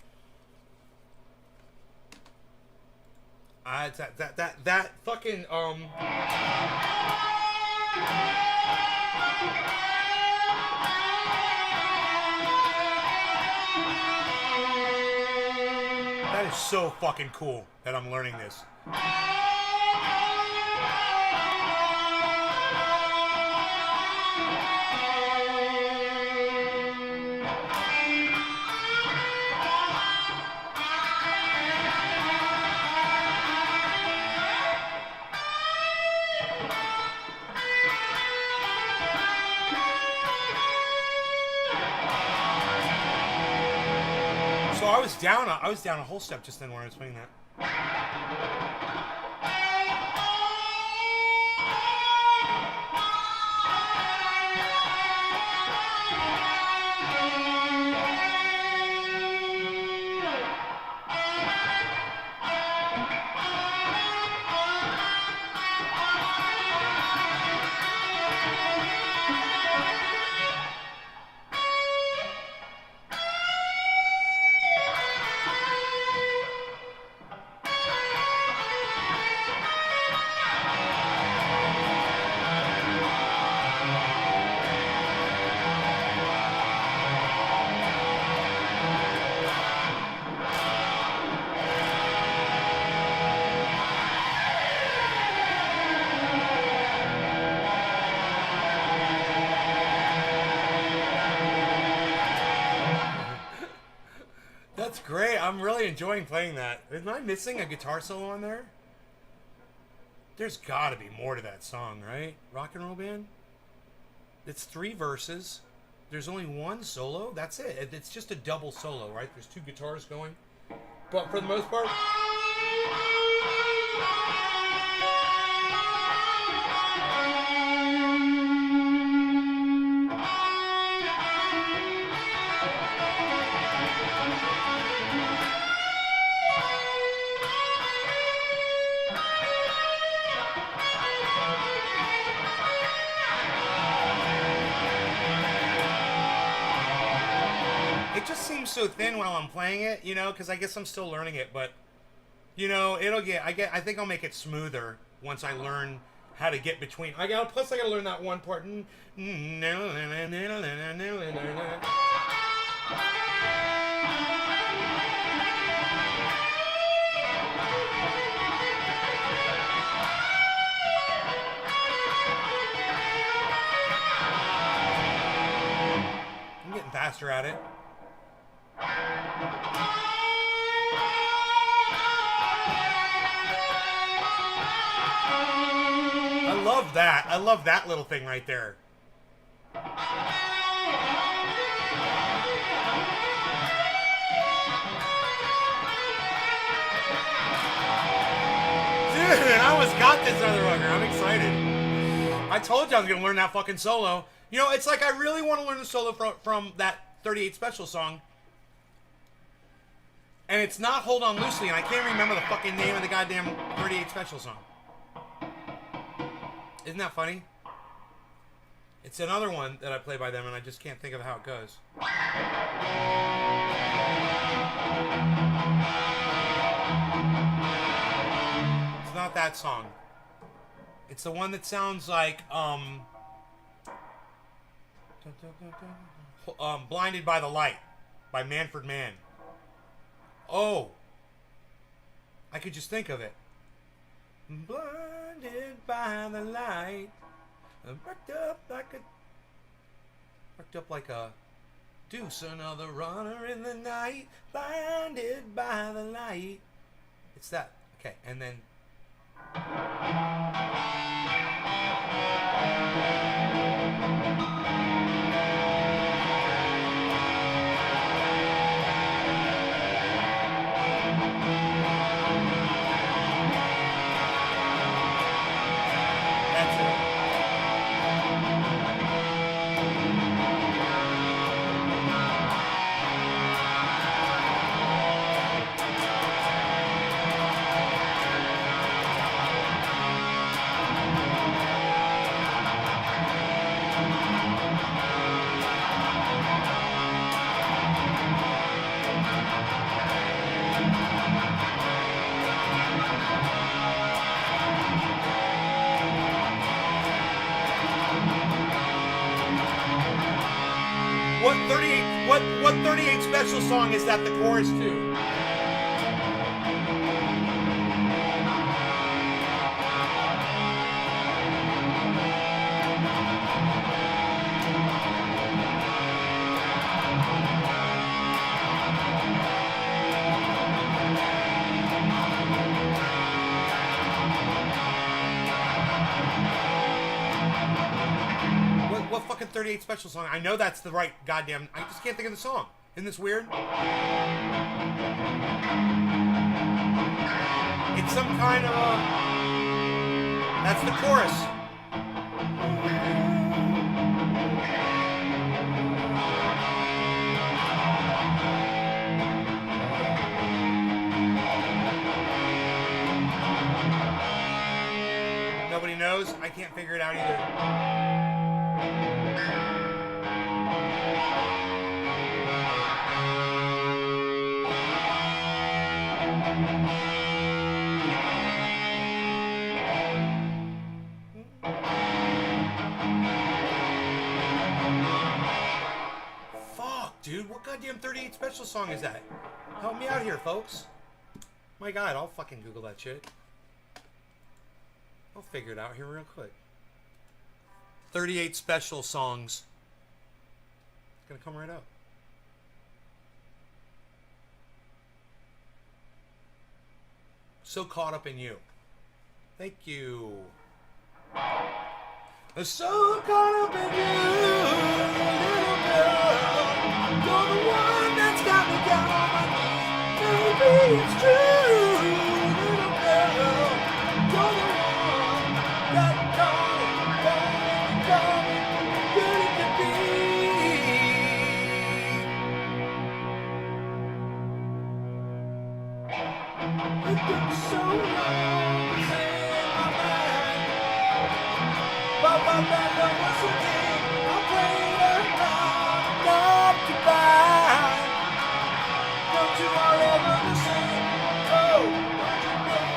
That fucking that is so fucking cool that I'm learning this. So I was down a whole step just then when I was playing that. That's great. I'm really enjoying playing that. Am I missing a guitar solo on there? There's gotta be more to that song, right? Rock and Roll Band? It's 3 verses. There's only 1 solo. That's it. It's just a double solo, right? There's 2 guitars going. But for the most part... It just seems so thin while I'm playing it, you know, because I guess I'm still learning it, but, you know, I think I'll make it smoother once I learn how to get between. Plus I gotta learn that one part. I'm getting faster at it. I love that. I love that little thing right there. Dude, I almost got this motherfucker. I'm excited. I told you I was going to learn that fucking solo. You know, it's like I really want to learn the solo from that 38 Special song. And it's not Hold On Loosely, and I can't remember the fucking name of the goddamn 38 Special song. Isn't that funny? It's another one that I play by them, and I just can't think of how it goes. It's not that song. It's the one that sounds like, Blinded by the Light by Manfred Mann. Oh. I could just think of it. Blinded by the light, worked up like a deuce, another runner in the night, blinded by the light. It's that. Okay, and then. What 38 Special song is that the chorus to? What fucking 38 Special song? I know that's the right goddamn... I just can't think of the song. Isn't this weird? It's some kind of a... That's the chorus. Nobody knows? I can't figure it out either. Dude, what goddamn 38 Special song is that? Help me out here, folks. My God, I'll fucking Google that shit. I'll figure it out here real quick. 38 Special songs. It's gonna come right up. So Caught Up in You. Thank you. So caught up in you, little girl. You're the one that's got me down on my knees. Maybe it's true, little girl. You're the one that caught me, good it could be. It took so long to say my mind. But that love was a game I played around, not to buy. Don't you all ever the same? Oh, don't you know?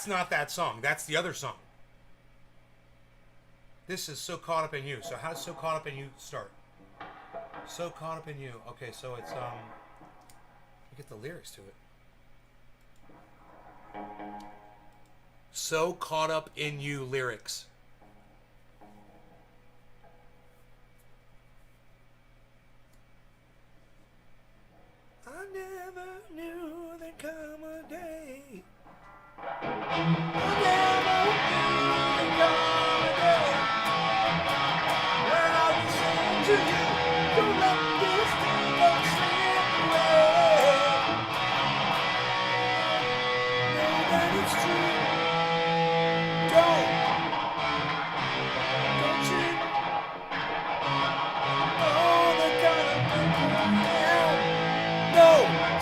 That's not that song. That's the other song. This is So Caught Up in You. So how does So Caught Up in You start? So Caught Up in You. Okay, so it's get the lyrics to it. So Caught Up in You lyrics. I never knew there'd come a day. I never knew there'd come a day when I would sing to you, don't let this thing go slip away. Know that it's true. Don't you? Oh, the kind of people down. No,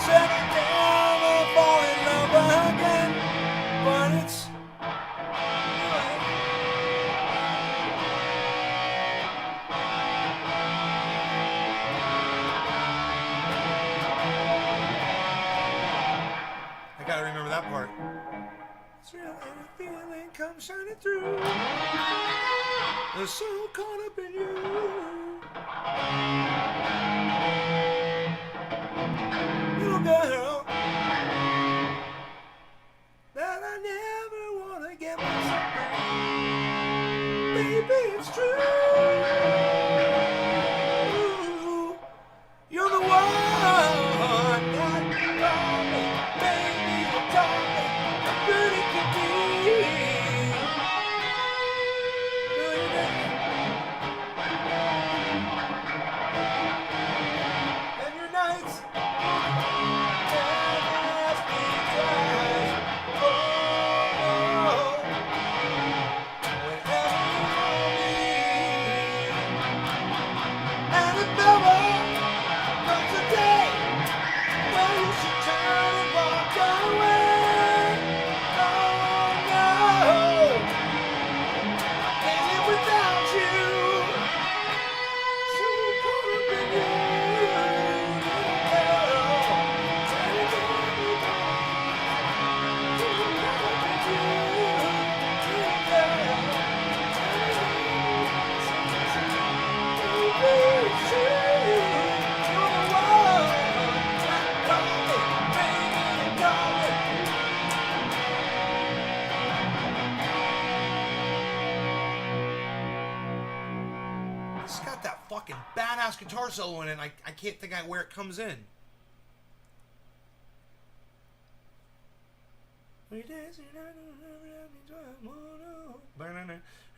settle down and fall in love again. But it's I gotta remember that part. It's real and the feeling comes shining through. They're so caught up in you. Little girl that I never wanna get myself back. Baby, it's true. You're the one that you call me. Baby, you taught me how good it could be. Girl, you did. And your nights never ask me twice. Oh, whenever you want me. And if never comes a day when you should turn and walk away. Oh no, can't live without you. So caught up in you, little girl. Tell me, so caught up in you, little girl. Baby, it's true. You're the one that call me, baby, call me. It's got that fucking badass guitar solo in it, and I can't think of where it comes in. We dance and I don't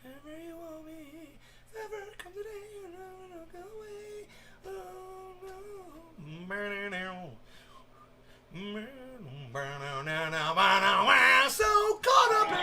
ever you want me, ever come today and I will go away. Oh no. So caught up in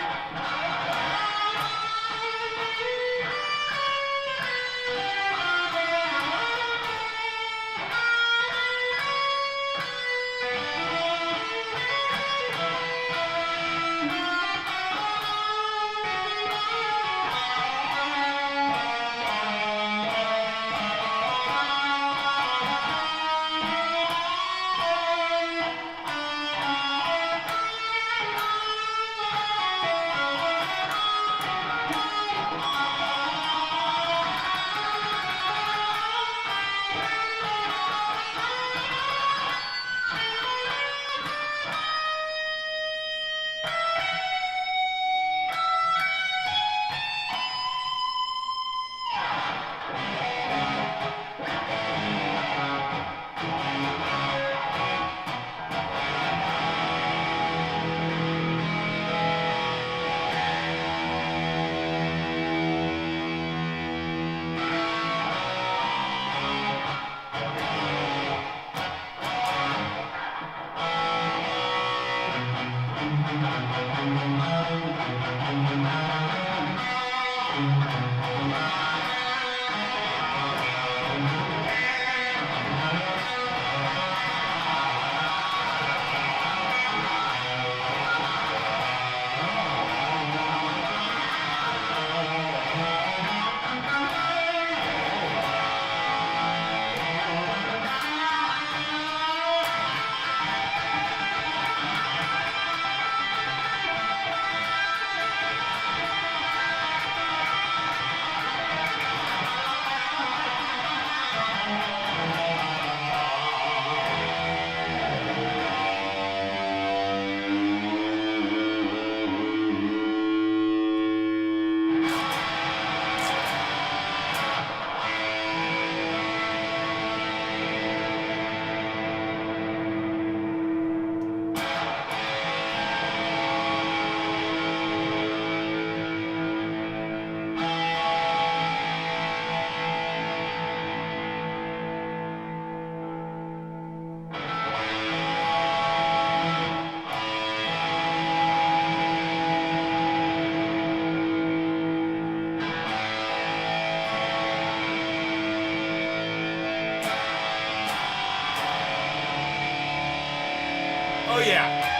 Oh yeah.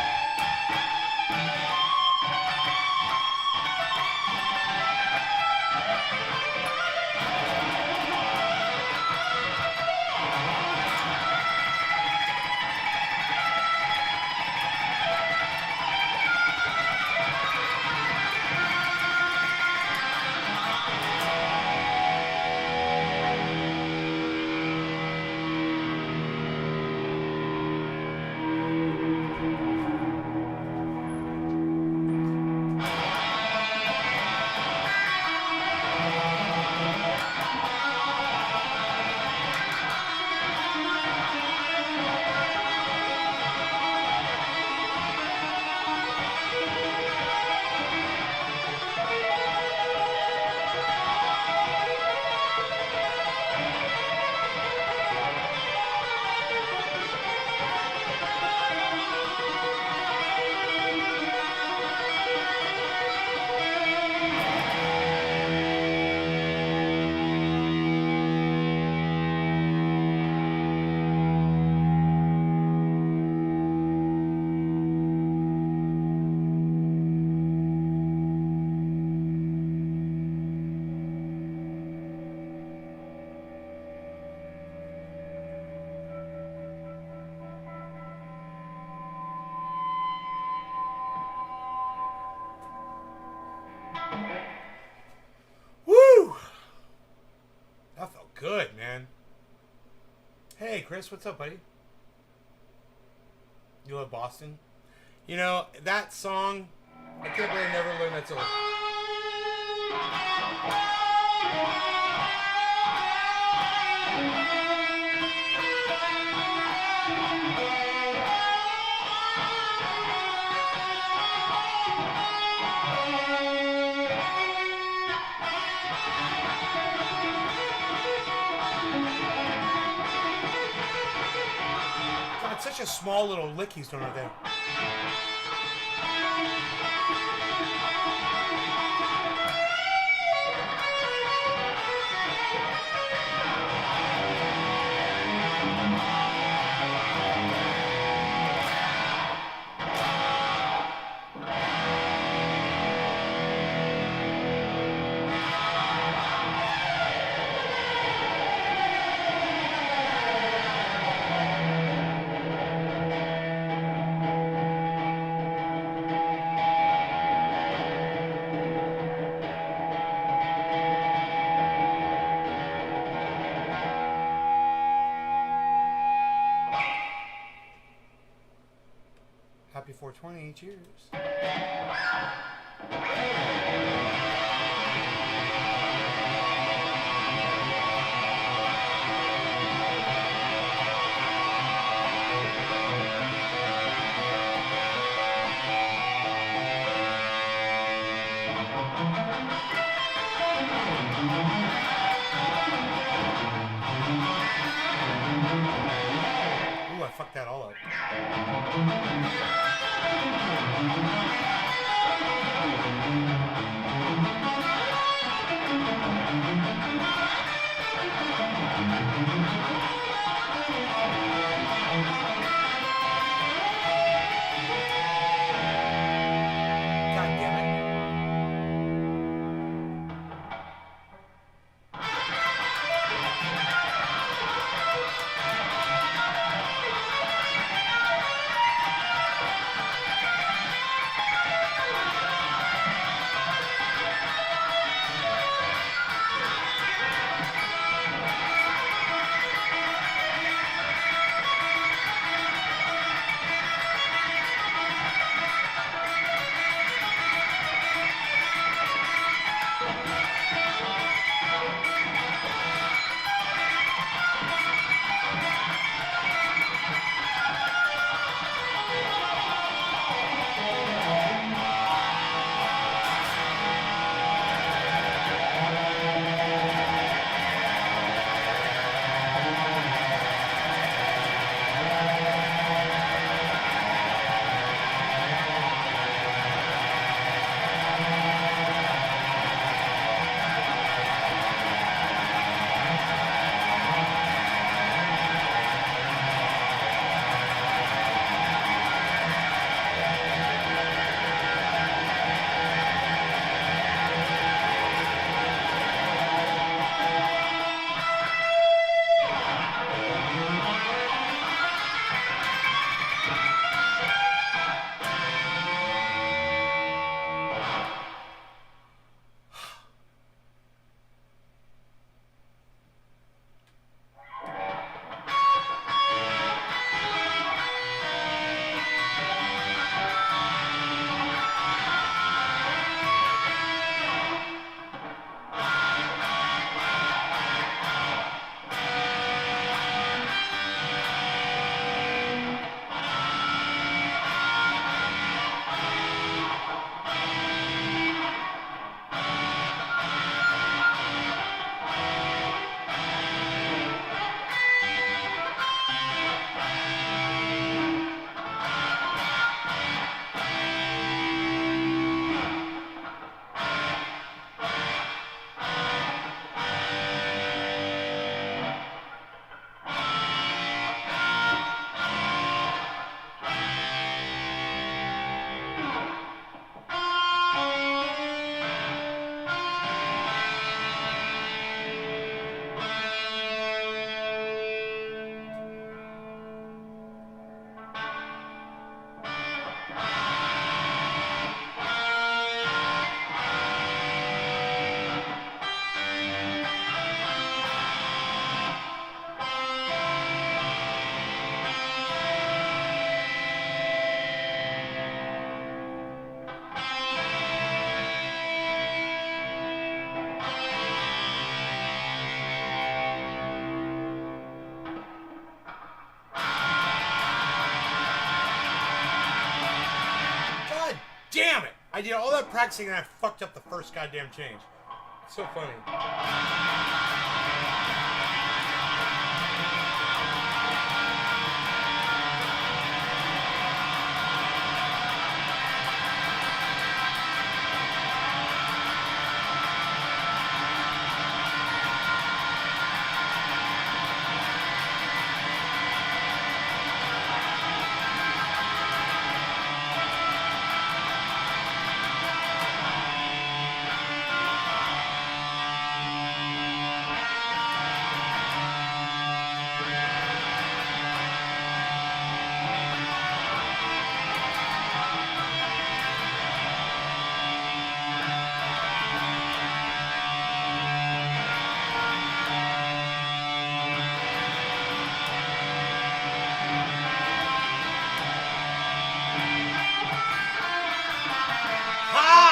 Woo! That felt good, man. Hey, Chris, what's up, buddy? You love Boston? You know, that song, I can't believe I never learned that song. God, it's such a small little lick he's doing right there. Happy 420, cheers. Ooh, I fucked that all up. God damn it. I did all that practicing and I fucked up the first goddamn change. It's so funny.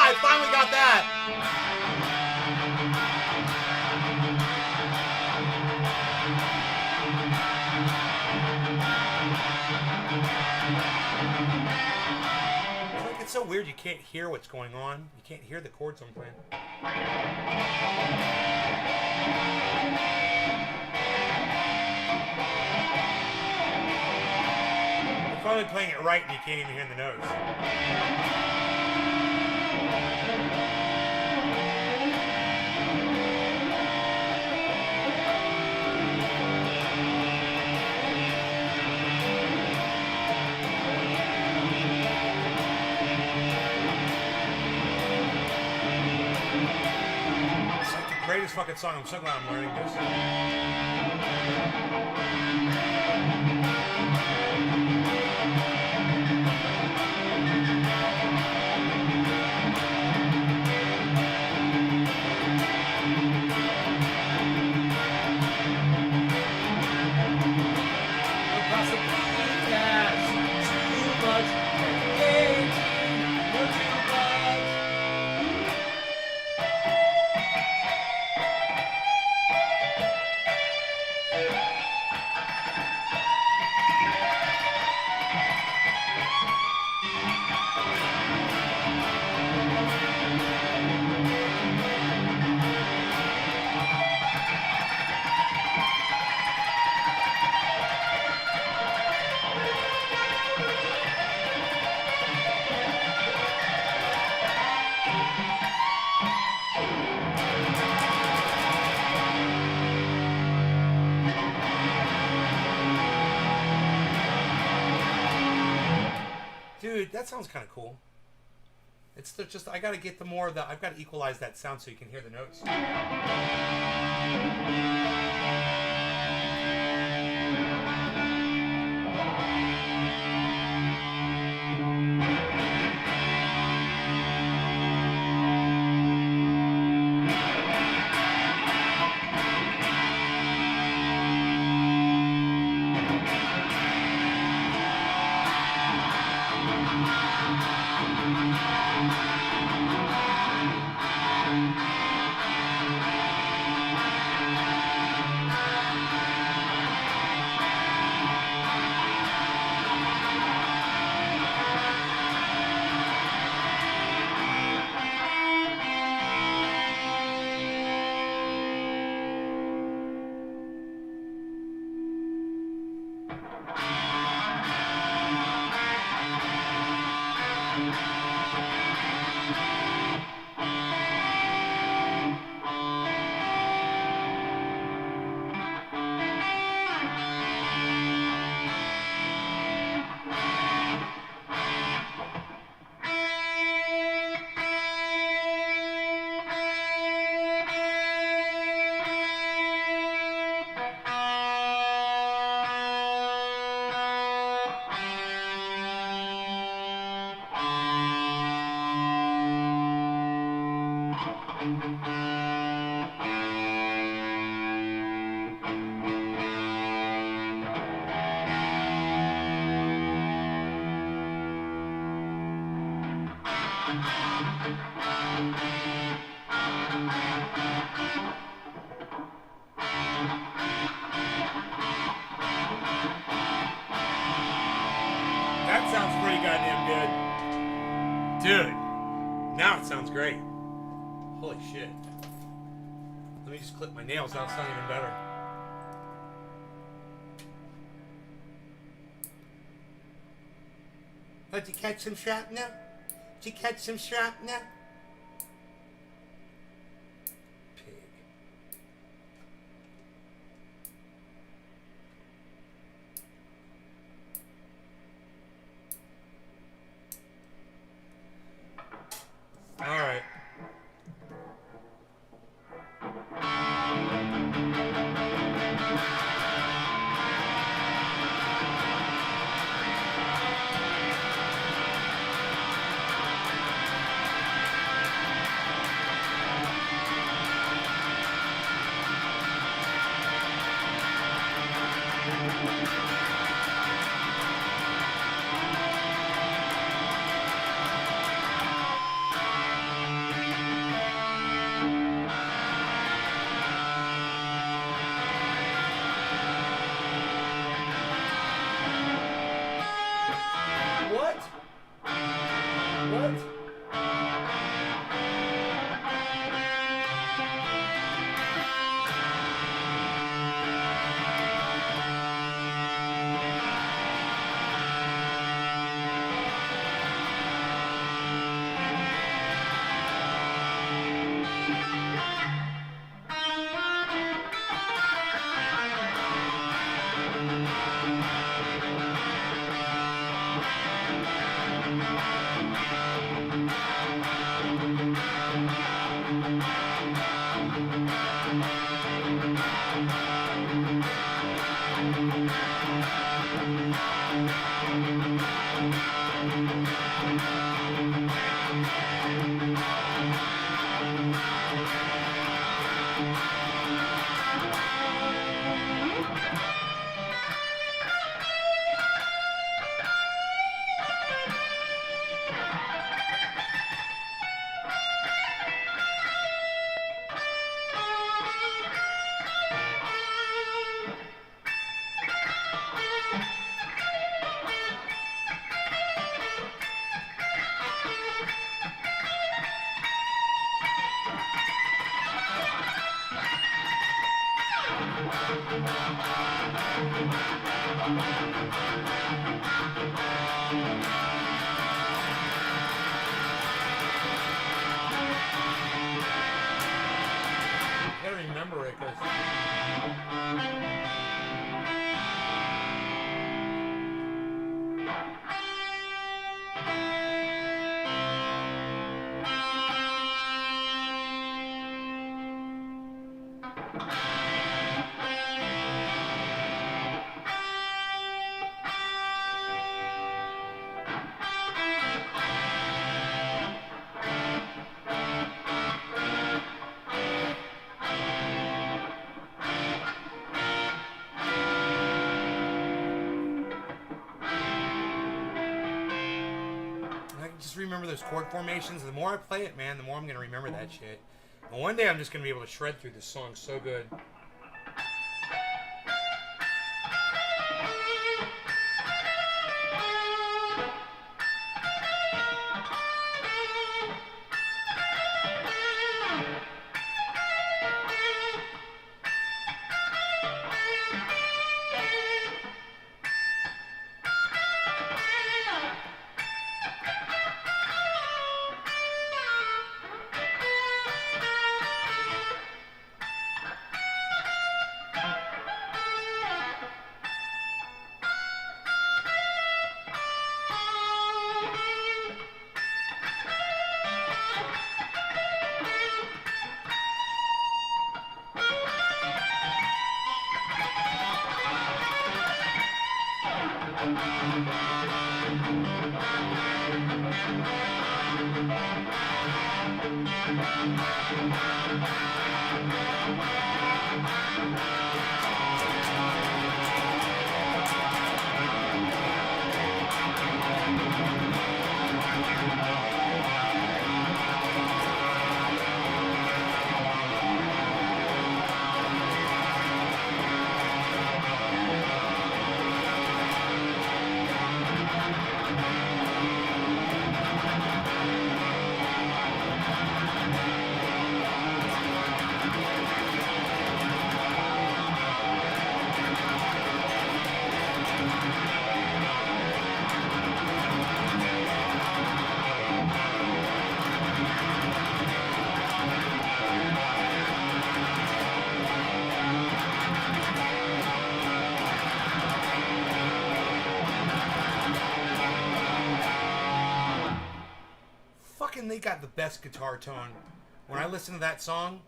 I finally got that. It's so weird you can't hear what's going on. You can't hear the chords I'm playing. I'm finally playing it right and you can't even hear the notes. Greatest fucking song. I'm so glad I'm learning this. Dude, that sounds kind of cool. It's just, I gotta get the more of the, I've got to equalize that sound so you can hear the notes. That sounds pretty goddamn good. Dude, Now it sounds great. Holy shit. Let me just clip my nails. That'll sound even better. Oh, did you catch some shrapnel? Did you catch some shrapnel? Pig. All right. What? What? I gotta remember it because I can just remember those chord formations. The more I play it, man, the more I'm gonna remember that shit. And one day I'm just gonna be able to shred through this song so good. they got the best guitar tone. When I listen to that song,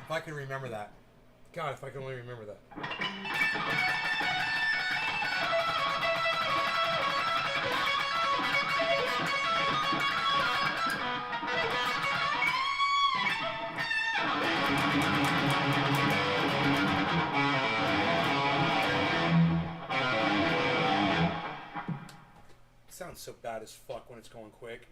if I can remember that. God, if I can only remember that. It sounds so bad as fuck when it's going quick.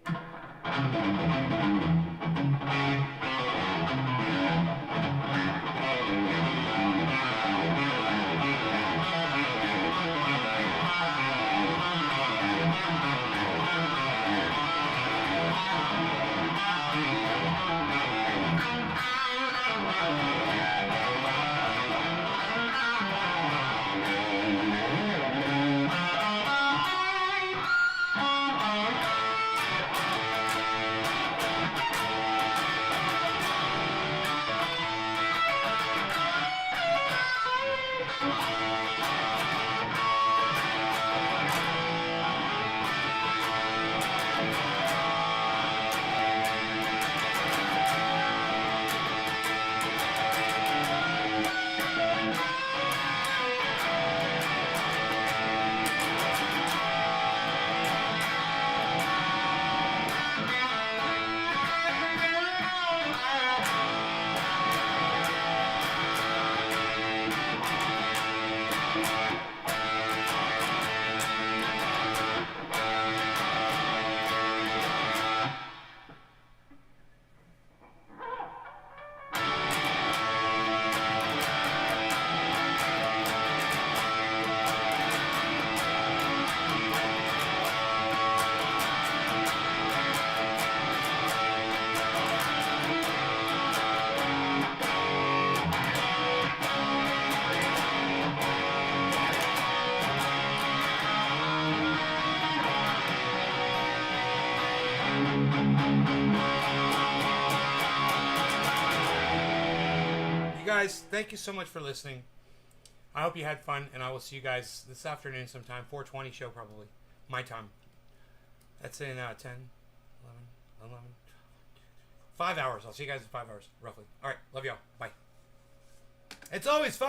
Guys, thank you so much for listening. I hope you had fun, and I will see you guys this afternoon sometime. 4:20 show, probably. My time. That's in 10, 11, 11, 5 hours. I'll see you guys in 5 hours, roughly. All right, love y'all. Bye. It's always fun.